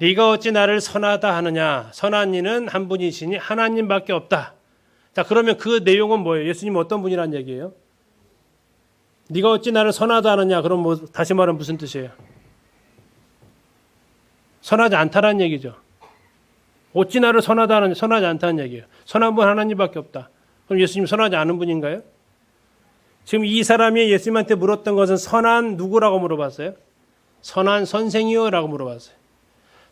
네가 어찌 나를 선하다 하느냐? 선한 이는 한 분이시니 하나님밖에 없다. 자, 그러면 그 내용은 뭐예요? 예수님 어떤 분이란 얘기예요? 네가 어찌 나를 선하다 하느냐? 그럼 뭐 다시 말하면 무슨 뜻이에요? 선하지 않다라는 얘기죠. 어찌 나를 선하다 하느냐? 선하지 않다는 얘기예요. 선한 분 하나님밖에 없다. 그럼 예수님 선하지 않은 분인가요? 지금 이 사람이 예수님한테 물었던 것은 선한 누구라고 물어봤어요? 선한 선생이요라고 물어봤어요.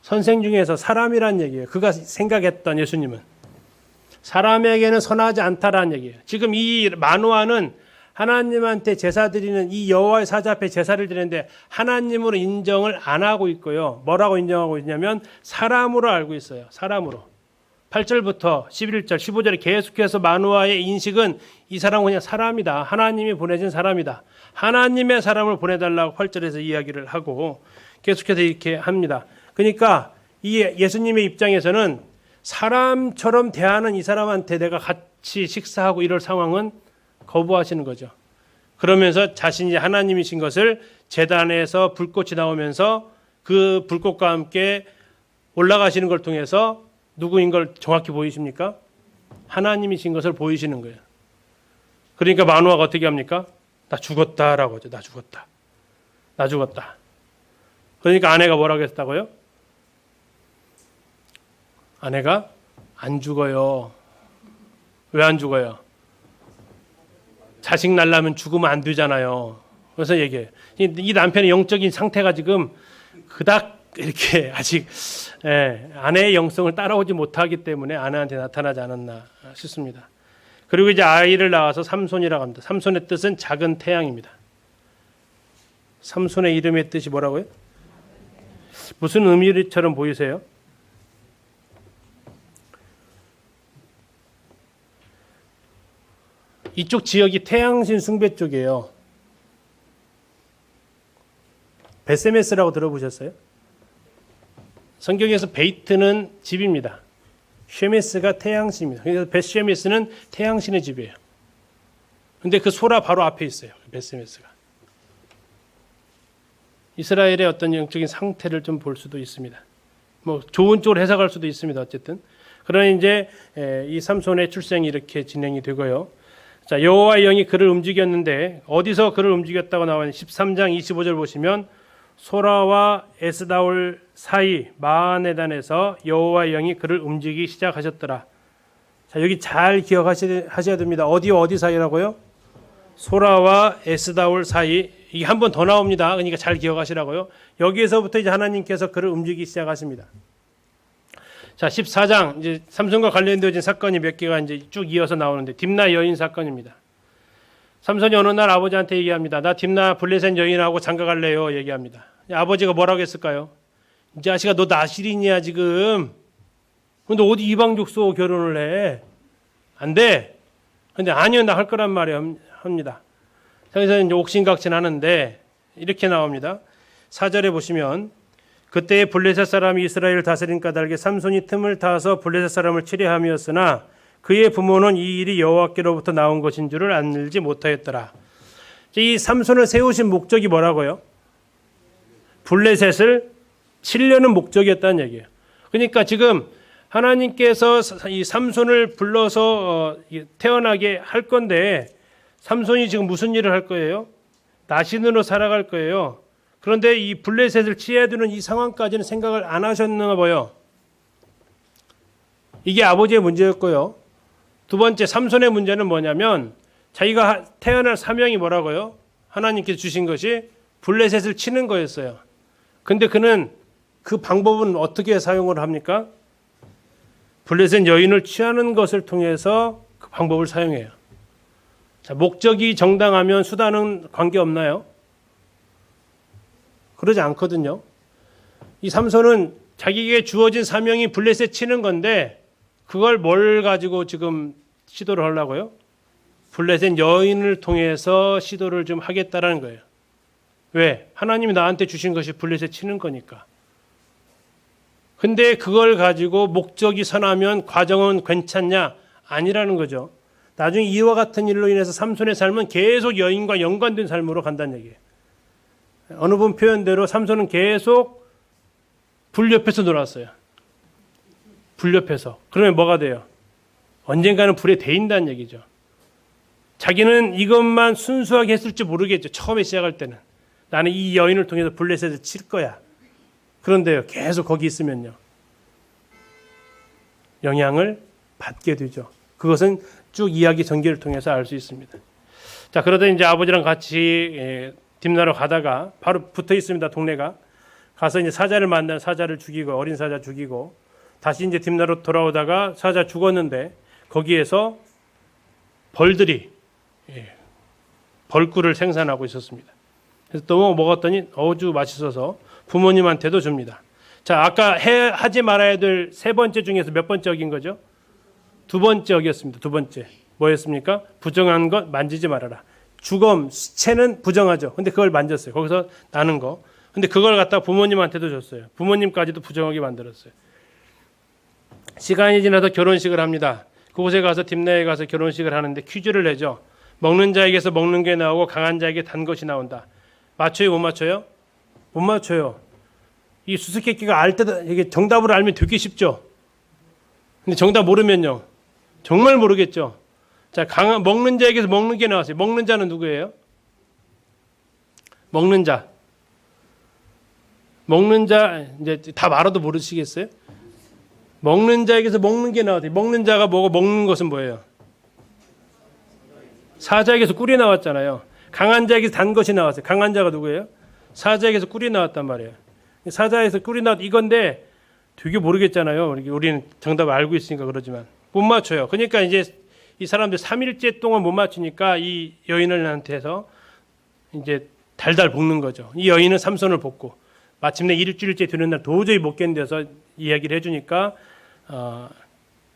선생 중에서 사람이란 얘기예요. 그가 생각했던 예수님은 사람에게는 선하지 않다라는 얘기예요. 지금 이 마노아는 하나님한테 제사 드리는 이 여호와의 사자 앞에 제사를 드리는데 하나님으로 인정을 안 하고 있고요. 뭐라고 인정하고 있냐면 사람으로 알고 있어요. 사람으로. 8절부터 11절, 15절에 계속해서 마노아의 인식은 이 사람은 그냥 사람이다. 하나님이 보내진 사람이다. 하나님의 사람을 보내달라고 8절에서 이야기를 하고 계속해서 이렇게 합니다. 그러니까 이 예수님의 입장에서는 사람처럼 대하는 이 사람한테 내가 같이 식사하고 이럴 상황은 거부하시는 거죠. 그러면서 자신이 하나님이신 것을 제단에서 불꽃이 나오면서 그 불꽃과 함께 올라가시는 걸 통해서 누구인 걸 정확히 보이십니까? 하나님이신 것을 보이시는 거예요. 그러니까 마노아가 어떻게 합니까? 나 죽었다라고 하죠. 나 죽었다. 나 죽었다. 그러니까 아내가 뭐라고 했다고요? 아내가 안 죽어요. 왜 안 죽어요? 자식 낳으려면 죽으면 안 되잖아요. 그래서 얘기해요. 이 남편의 영적인 상태가 지금 그닥 이렇게 아직 아내의 영성을 따라오지 못하기 때문에 아내한테 나타나지 않았나 싶습니다. 그리고 이제 아이를 낳아서 삼손이라고 합니다. 삼손의 뜻은 작은 태양입니다. 삼손의 이름의 뜻이 뭐라고요? 무슨 의미처럼 보이세요? 이쪽 지역이 태양신 숭배 쪽이에요. 베세메스라고 들어보셨어요? 성경에서 베이트는 집입니다. 쉐메스가 태양신입니다. 그래서 베쉐메스는 태양신의 집이에요. 근데 그 소라 바로 앞에 있어요. 베세메스가. 이스라엘의 어떤 영적인 상태를 좀 볼 수도 있습니다. 뭐 좋은 쪽으로 해석할 수도 있습니다. 어쨌든. 그러나 이제 이 삼손의 출생이 이렇게 진행이 되고요. 자, 여호와의 영이 그를 움직였는데 어디서 그를 움직였다고 나와요? 13장 25절 보시면 소라와 에스다올 사이 마하네단에서 여호와의 영이 그를 움직이기 시작하셨더라. 자, 여기 잘 기억하셔야 됩니다. 어디 사이라고요? 소라와 에스다올 사이. 이게 한 번 더 나옵니다. 그러니까 잘 기억하시라고요. 여기에서부터 이제 하나님께서 그를 움직이기 시작하십니다. 자, 14장 이제 삼손과 관련되어진 사건이 몇 개가 이제 쭉 이어서 나오는데 딥나 여인 사건입니다. 삼손이 어느 날 아버지한테 얘기합니다. 나 딥나 블레셋 여인하고 장가갈래요. 얘기합니다. 아버지가 뭐라고 했을까요? 이 자식아 너 나실인이야 지금. 근데 어디 이방 족소 결혼을 해? 안 돼. 근데 아니요 나 할 거란 말이에요. 합니다. 그래서 이제 옥신각신하는데 이렇게 나옵니다. 4절에 보시면 그때 블레셋 사람이 이스라엘을 다스린 까닭에 삼손이 틈을 타서 블레셋 사람을 치려함이었으나 그의 부모는 이 일이 여호와께로부터 나온 것인 줄을 알지 못하였더라. 이 삼손을 세우신 목적이 뭐라고요? 블레셋을 치려는 목적이었다는 얘기예요. 그러니까 지금 하나님께서 이 삼손을 불러서 태어나게 할 건데 삼손이 지금 무슨 일을 할 거예요? 나신으로 살아갈 거예요. 그런데 이 블레셋을 치해두는 이 상황까지는 생각을 안 하셨나 봐요. 이게 아버지의 문제였고요. 두 번째 삼손의 문제는 뭐냐면 자기가 태어날 사명이 뭐라고요? 하나님께서 주신 것이 블레셋을 치는 거였어요. 근데 그는 그 방법은 어떻게 사용을 합니까? 블레셋 여인을 취하는 것을 통해서 그 방법을 사용해요. 자, 목적이 정당하면 수단은 관계없나요? 그러지 않거든요. 이 삼손은 자기에게 주어진 사명이 블레셋 치는 건데 그걸 뭘 가지고 지금 시도를 하려고요? 블레셋 여인을 통해서 시도를 좀 하겠다라는 거예요. 왜? 하나님이 나한테 주신 것이 블레셋 치는 거니까. 근데 그걸 가지고 목적이 선하면 과정은 괜찮냐? 아니라는 거죠. 나중에 이와 같은 일로 인해서 삼손의 삶은 계속 여인과 연관된 삶으로 간다는 얘기예요. 어느 분 표현대로 삼손은 계속 불 옆에서 놀았어요. 불 옆에서. 그러면 뭐가 돼요? 언젠가는 불에 데인다는 얘기죠. 자기는 이것만 순수하게 했을지 모르겠죠. 처음에 시작할 때는. 나는 이 여인을 통해서 블레셋을 칠 거야. 그런데요, 계속 거기 있으면요, 영향을 받게 되죠. 그것은 쭉 이야기 전개를 통해서 알 수 있습니다. 자, 그러다 이제 아버지랑 같이 딥나로 가다가 바로 붙어 있습니다. 동네가. 가서 이제 사자를 만난 사자를 죽이고 어린 사자 죽이고 다시 이제 딥나로 돌아오다가 사자 죽었는데 거기에서 벌들이 벌꿀을 생산하고 있었습니다. 그래서 또 먹었더니 어주 맛있어서 부모님한테도 줍니다. 자, 아까 하지 말아야 될 세 번째 중에서 몇 번째 어긴 거죠? 두 번째 어겼습니다. 두 번째. 뭐였습니까? 부정한 것 만지지 말아라. 죽음, 시체는 부정하죠. 근데 그걸 만졌어요. 거기서 나는 거. 근데 그걸 갖다 부모님한테도 줬어요. 부모님까지도 부정하게 만들었어요. 시간이 지나서 결혼식을 합니다. 그곳에 가서 딥나에 가서 결혼식을 하는데 퀴즈를 내죠. 먹는 자에게서 먹는 게 나오고 강한 자에게 단 것이 나온다. 맞춰요, 못 맞춰요? 못 맞춰요. 이 수수께끼가 알 때도 이게 정답을 알면 되게 쉽죠. 근데 정답 모르면요, 정말 모르겠죠. 자, 먹는 자에게서 먹는 게 나왔어요. 먹는 자는 누구예요? 먹는 자. 먹는 자, 이제 다 말아도 모르시겠어요? 먹는 자에게서 먹는 게 나왔어요. 먹는 자가 뭐고 먹는 것은 뭐예요? 사자에게서 꿀이 나왔잖아요. 강한 자에게서 단 것이 나왔어요. 강한 자가 누구예요? 사자에게서 꿀이 나왔단 말이에요. 사자에서 꿀이 나왔 이건데 되게 모르겠잖아요. 우리는 정답을 알고 있으니까 그러지만 못 맞춰요. 그러니까 이제 이 사람들 3일째 동안 못 맞추니까 이 여인한테서 이제 달달 볶는 거죠. 이 여인은 삼손을 볶고 마침내 일주일째 되는 날 도저히 못 견뎌서 이야기를 해주니까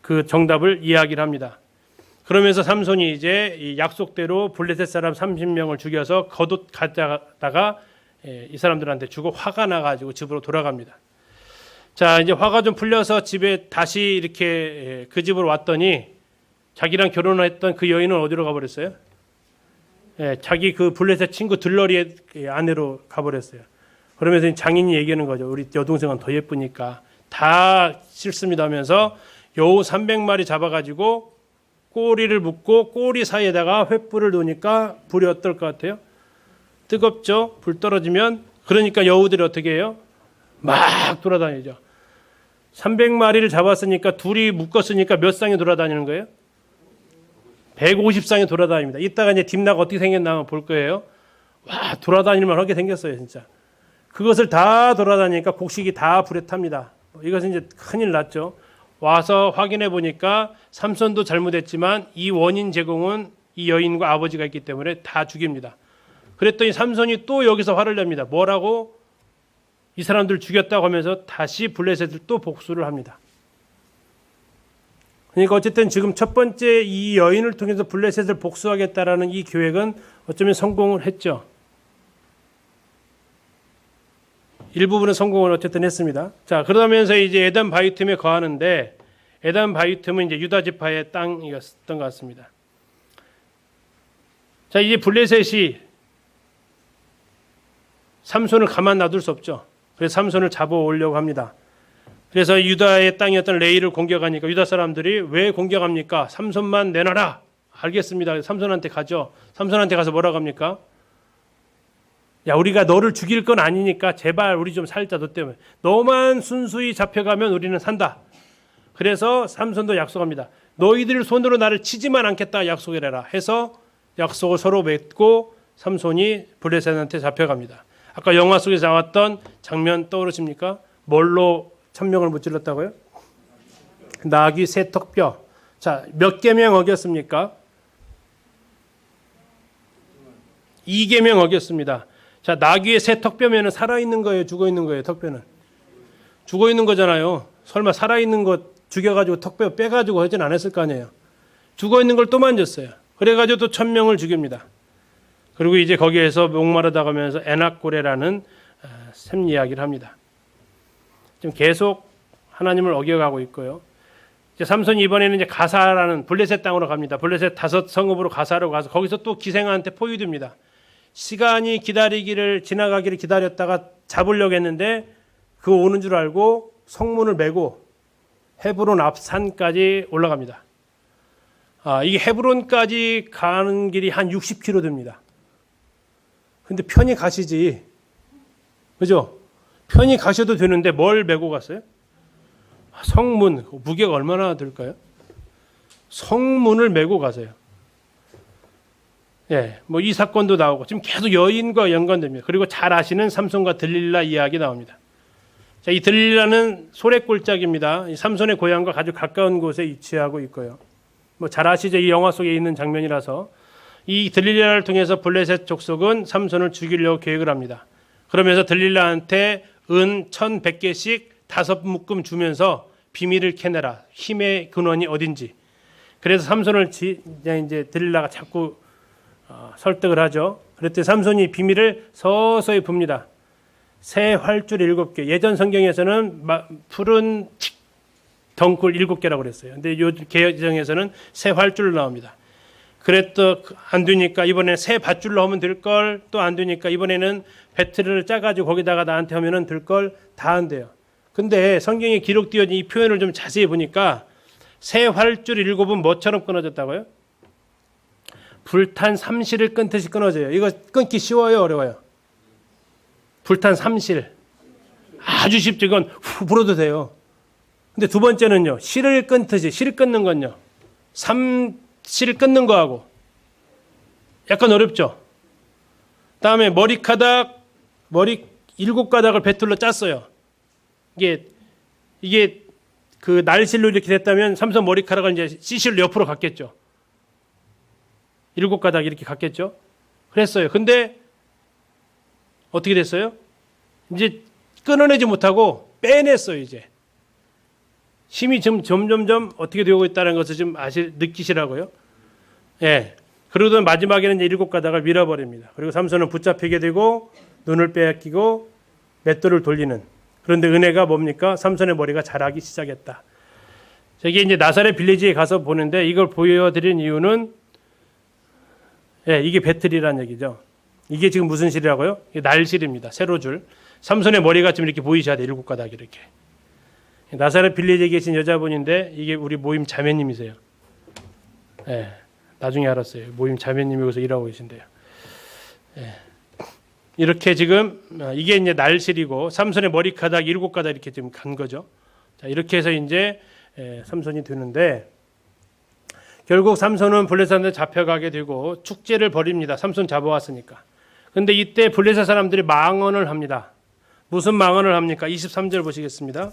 그 정답을 이야기를 합니다. 그러면서 삼손이 이제 이 약속대로 블레셋 사람 30명을 죽여서 거듭 가다가 이 사람들한테 주고 화가 나가지고 집으로 돌아갑니다. 자, 이제 화가 좀 풀려서 집에 다시 이렇게 그 집으로 왔더니 자기랑 결혼했던 그 여인은 어디로 가버렸어요? 자기 그 블레셋 친구 들러리의 아내로 가버렸어요. 그러면서 장인이 얘기하는 거죠. 우리 여동생은 더 예쁘니까 다 싫습니다 하면서 여우 300마리 잡아가지고 꼬리를 묶고 꼬리 사이에다가 횃불을 놓으니까 불이 어떨 것 같아요? 뜨겁죠? 불 떨어지면. 그러니까 여우들이 어떻게 해요? 막 돌아다니죠. 300마리를 잡았으니까 둘이 묶었으니까 몇 쌍이 돌아다니는 거예요? 150쌍이 돌아다닙니다. 이따가 이제 딥나가 어떻게 생겼나 한번 볼 거예요. 와, 돌아다니면 하게 생겼어요, 진짜. 그것을 다 돌아다니니까 곡식이 다 불에 탑니다. 이것은 이제 큰일 났죠. 와서 확인해 보니까 삼손도 잘못했지만 이 원인 제공은 이 여인과 아버지가 있기 때문에 다 죽입니다. 그랬더니 삼손이 또 여기서 화를 냅니다. 뭐라고? 이 사람들 죽였다고 하면서 다시 블레셋을 또 복수를 합니다. 그러니까 어쨌든 지금 첫 번째 이 여인을 통해서 블레셋을 복수하겠다라는 이 계획은 어쩌면 성공을 했죠. 일부분은 성공을 어쨌든 했습니다. 자, 그러면서 이제 에단 바이툼에 거하는데 에단 바이툼은 이제 유다 지파의 땅이었던 것 같습니다. 자, 이제 블레셋이 삼손을 가만 놔둘 수 없죠. 그래서 삼손을 잡아오려고 합니다. 그래서 유다의 땅이었던 레이를 공격하니까 유다 사람들이 왜 공격합니까? 삼손만 내놔라. 알겠습니다. 삼손한테 가죠. 삼손한테 가서 뭐라고 합니까? 야, 우리가 너를 죽일 건 아니니까 제발 우리 좀 살자. 너 때문에. 너만 순수히 잡혀가면 우리는 산다. 그래서 삼손도 약속합니다. 너희들 손으로 나를 치지만 않겠다 약속을 해라 해서 약속을 서로 맺고 삼손이 블레셋한테 잡혀갑니다. 아까 영화 속에서 나왔던 장면 떠오르십니까? 뭘로 천명을 무찔렀다고요? 나귀 세 턱뼈. 자, 몇 계명 어겼습니까? 2계명 어겼습니다. 자, 나귀의 세 턱뼈면은 살아있는 거예요, 죽어있는 거예요, 턱뼈는? 죽어있는 거잖아요. 설마 살아있는 거 죽여가지고 턱뼈 빼가지고 하진 않았을 거 아니에요. 죽어있는 걸 또 만졌어요. 그래가지고 또 1000명을 죽입니다. 그리고 이제 거기에서 목마르다 가면서 에낙고레라는 샘 이야기를 합니다. 지금 계속 하나님을 어겨가고 있고요. 이제 삼손이 이번에는 이제 가사라는 블레셋 땅으로 갑니다. 블레셋 5 성읍으로 가사로 가서 거기서 또 기생한테 포위됩니다. 시간이 지나가기를 기다렸다가 잡으려고 했는데 그거 오는 줄 알고 성문을 메고 헤브론 앞 산까지 올라갑니다. 이게 헤브론까지 가는 길이 한 60km 됩니다. 근데 편히 가시지. 그죠? 편히 가셔도 되는데 뭘 메고 갔어요? 성문, 무게가 얼마나 될까요? 성문을 메고 가세요. 예, 뭐 이 사건도 나오고 지금 계속 여인과 연관됩니다. 그리고 잘 아시는 삼손과 들릴라 이야기 나옵니다. 자, 이 들릴라는 소래골짜기입니다. 이 삼손의 고향과 아주 가까운 곳에 위치하고 있고요. 뭐 잘 아시죠? 이 영화 속에 있는 장면이라서 이 들릴라를 통해서 블레셋 족속은 삼손을 죽이려고 계획을 합니다. 그러면서 들릴라한테 은 1100개씩 5묶음 주면서 비밀을 캐내라. 힘의 근원이 어딘지. 그래서 삼손을 이제 들릴라가 자꾸 설득을 하죠. 그랬더니 삼손이 비밀을 서서히 붑니다. 새 활줄 7개. 예전 성경에서는 푸른 덩굴 7개라고 그랬어요. 근데 요 개정에서는 새 활줄로 나옵니다. 그랬더 안 되니까 이번에 새 밧줄로 하면 될 걸 또 안 되니까 이번에는 배틀을 짜가지고 거기다가 나한테 하면은 될 걸 다 안 돼요. 근데 성경에 기록되어진 이 표현을 좀 자세히 보니까 새 활줄 7은 뭐처럼 끊어졌다고요? 불탄 삼실을 끊듯이 끊어져요. 이거 끊기 쉬워요, 어려워요? 불탄 삼실. 아주 쉽죠. 이건 후 불어도 돼요. 근데 두 번째는요. 실을 끊듯이, 실 끊는 건요. 삼실 끊는 거하고 약간 어렵죠. 다음에 머리 7가닥을 배틀로 짰어요. 이게 그 날실로 이렇게 됐다면 삼손 머리카락을 이제 씨실로 옆으로 갔겠죠. 7가닥 이렇게 갔겠죠. 그랬어요. 근데 어떻게 됐어요? 이제 끊어내지 못하고 빼냈어요. 이제 힘이 점점점 어떻게 되고 있다는 것을 좀 느끼시라고요. 예. 그러고도 마지막에는 이제 7가닥을 밀어버립니다. 그리고 삼손은 붙잡히게 되고 눈을 빼앗기고 맷돌을 돌리는. 그런데 은혜가 뭡니까? 삼손의 머리가 자라기 시작했다. 저기 이제 나사렛 빌리지에 가서 보는데 이걸 보여드린 이유는 이게 배틀이라는 얘기죠. 이게 지금 무슨 실이라고요? 이게 날실입니다. 세로줄. 삼손의 머리가 지금 이렇게 보이셔야 돼. 7가닥 이렇게. 나사렛 빌리지에 계신 여자분인데 이게 우리 모임 자매님이세요. 나중에 알았어요. 모임 자매님이 여기서 일하고 계신데요. 이렇게 지금 이게 이제 날실이고 삼손의 머리카락 7가닥 이렇게 지금 간 거죠. 자, 이렇게 해서 이제 삼손이 되는데 결국 삼손은 블레셋한테 잡혀가게 되고 축제를 벌입니다. 삼손 잡아왔으니까. 근데 이때 블레셋 사람들이 망언을 합니다. 무슨 망언을 합니까? 23절 보시겠습니다.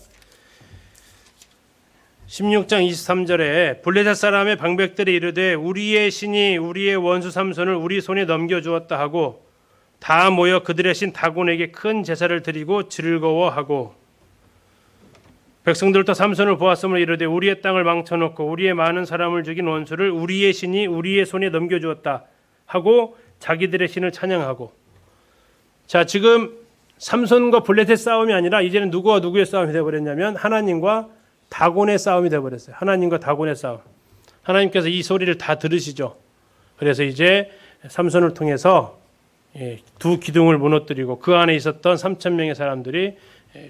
16장 23절에 블레셋 사람의 방백들이 이르되 우리의 신이 우리의 원수 삼손을 우리 손에 넘겨주었다 하고 다 모여 그들의 신 다곤에게 큰 제사를 드리고 즐거워하고 백성들도 삼손을 보았으므로 이르되 우리의 땅을 망쳐놓고 우리의 많은 사람을 죽인 원수를 우리의 신이 우리의 손에 넘겨주었다 하고 자기들의 신을 찬양하고. 자, 지금 삼손과 블레셋 싸움이 아니라 이제는 누구와 누구의 싸움이 되어버렸냐면 하나님과 다곤의 싸움이 되어버렸어요. 하나님과 다곤의 싸움. 하나님께서 이 소리를 다 들으시죠. 그래서 이제 삼손을 통해서 두 기둥을 무너뜨리고 그 안에 있었던 3,000명의 사람들이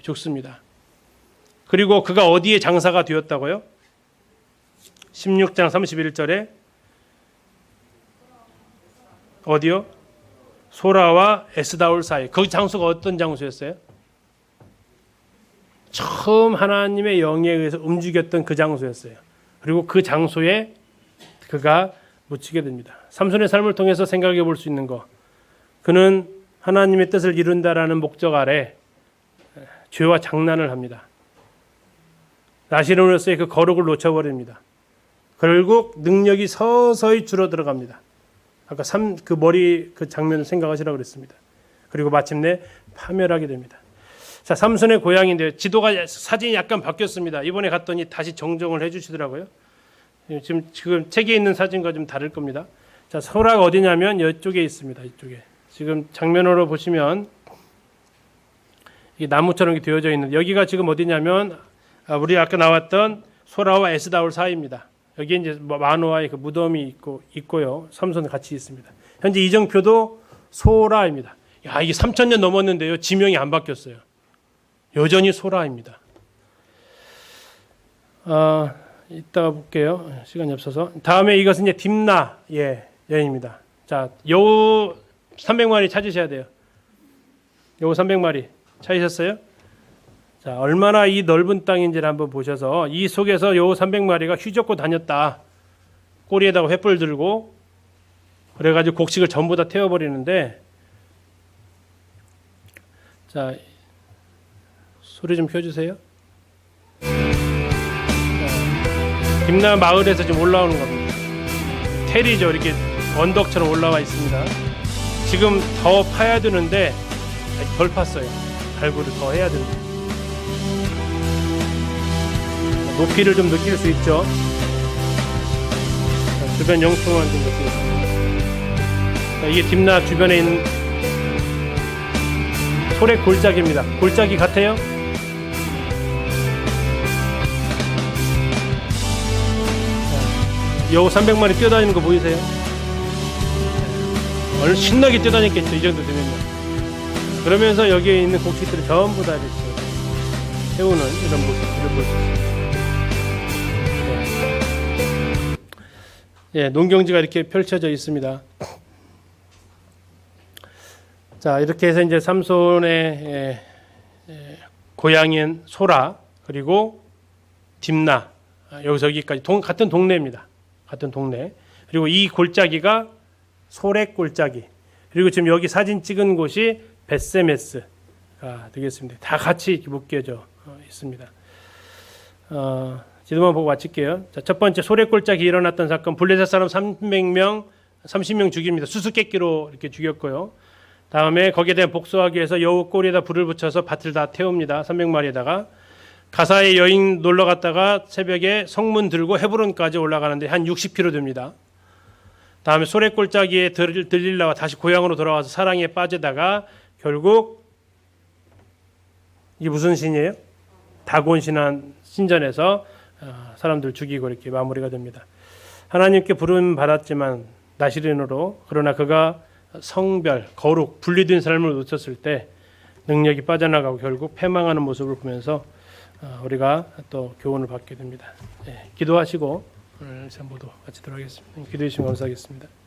죽습니다. 그리고 그가 어디에 장사가 되었다고요? 16장 31절에 어디요? 소라와 에스다올 사이. 그 장소가 어떤 장소였어요? 처음 하나님의 영에 의해서 움직였던 그 장소였어요. 그리고 그 장소에 그가 묻히게 됩니다. 삼손의 삶을 통해서 생각해 볼 수 있는 것, 그는 하나님의 뜻을 이룬다라는 목적 아래 죄와 장난을 합니다. 나시론으로서의 그 거룩을 놓쳐버립니다. 결국 능력이 서서히 줄어들어갑니다. 아까 그 머리 그 장면을 생각하시라고 그랬습니다. 그리고 마침내 파멸하게 됩니다. 자, 삼손의 고향인데 지도가 사진이 약간 바뀌었습니다. 이번에 갔더니 다시 정정을 해주시더라고요. 지금 책에 있는 사진과 좀 다를 겁니다. 자, 소라가 어디냐면 이쪽에 있습니다. 이쪽에 지금 장면으로 보시면 이 나무처럼 이렇게 되어져 있는 여기가 지금 어디냐면 우리 아까 나왔던 소라와 에스다올 사이입니다. 여기 이제 마노아의 그 무덤이 있고요. 삼손 같이 있습니다. 현재 이정표도 소라입니다. 야, 이게 3,000년 넘었는데요. 지명이 안 바뀌었어요. 여전히 소라입니다. 이따가 볼게요. 시간이 없어서. 다음에 이것은 이제 딥나 여인입니다. 자, 여우 300마리 찾으셔야 돼요. 여우 300마리 찾으셨어요? 자, 얼마나 이 넓은 땅인지를 한번 보셔서 이 속에서 여우 300마리가 휘젓고 다녔다. 꼬리에다가 횃불 들고 그래가지고 곡식을 전부 다 태워버리는데, 자, 소리 좀 켜주세요. 딥나 마을에서 지금 올라오는 겁니다. 텔이죠. 이렇게 언덕처럼 올라와 있습니다. 지금 더 파야 되는데 덜 팠어요. 발굴을 더 해야 됩니다. 높이를 좀 느낄 수 있죠. 주변 영통만 좀 느끼겠습니다. 이게 딥나 주변에 있는 소래 골짜기입니다. 골짜기 같아요? 여우 300마리 뛰어다니는 거 보이세요? 얼른 신나게 뛰어다녔겠죠. 이 정도 되면요. 그러면서 여기에 있는 곡식들을 전부 다 이렇게 태우는 이런 모습들을 볼 수 있습니다. 농경지가 이렇게 펼쳐져 있습니다. 자, 이렇게 해서 이제 삼손의 고향인 소라 그리고 딥나 여기서 여기까지 같은 동네입니다. 같은 동네. 그리고 이 골짜기가 소렉 골짜기. 그리고 지금 여기 사진 찍은 곳이 벳세메스가 되겠습니다. 다 같이 이렇게 묶여져 있습니다. 지도만 보고 마칠게요. 자, 첫 번째 소렉 골짜기 일어났던 사건, 블레셋 사람 30명 죽입니다. 수수께끼로 이렇게 죽였고요. 다음에 거기에 대한 복수하기 위해서 여우 꼬리에다 불을 붙여서 밭을 다 태웁니다. 300마리에다가. 가사의 여인 놀러 갔다가 새벽에 성문 들고 헤브론까지 올라가는데 한 60km 됩니다. 다음에 소렉 골짜기에 들리려고 다시 고향으로 돌아와서 사랑에 빠지다가 결국 이게 무슨 신이에요? 다곤 신전에서 사람들 죽이고 이렇게 마무리가 됩니다. 하나님께 부름 받았지만 나시린으로, 그러나 그가 성별, 거룩, 분리된 삶을 놓쳤을 때 능력이 빠져나가고 결국 패망하는 모습을 보면서 우리가 또 교훈을 받게 됩니다. 기도하시고 오늘 모두 같이 들어가겠습니다. 기도해 주시면 감사하겠습니다.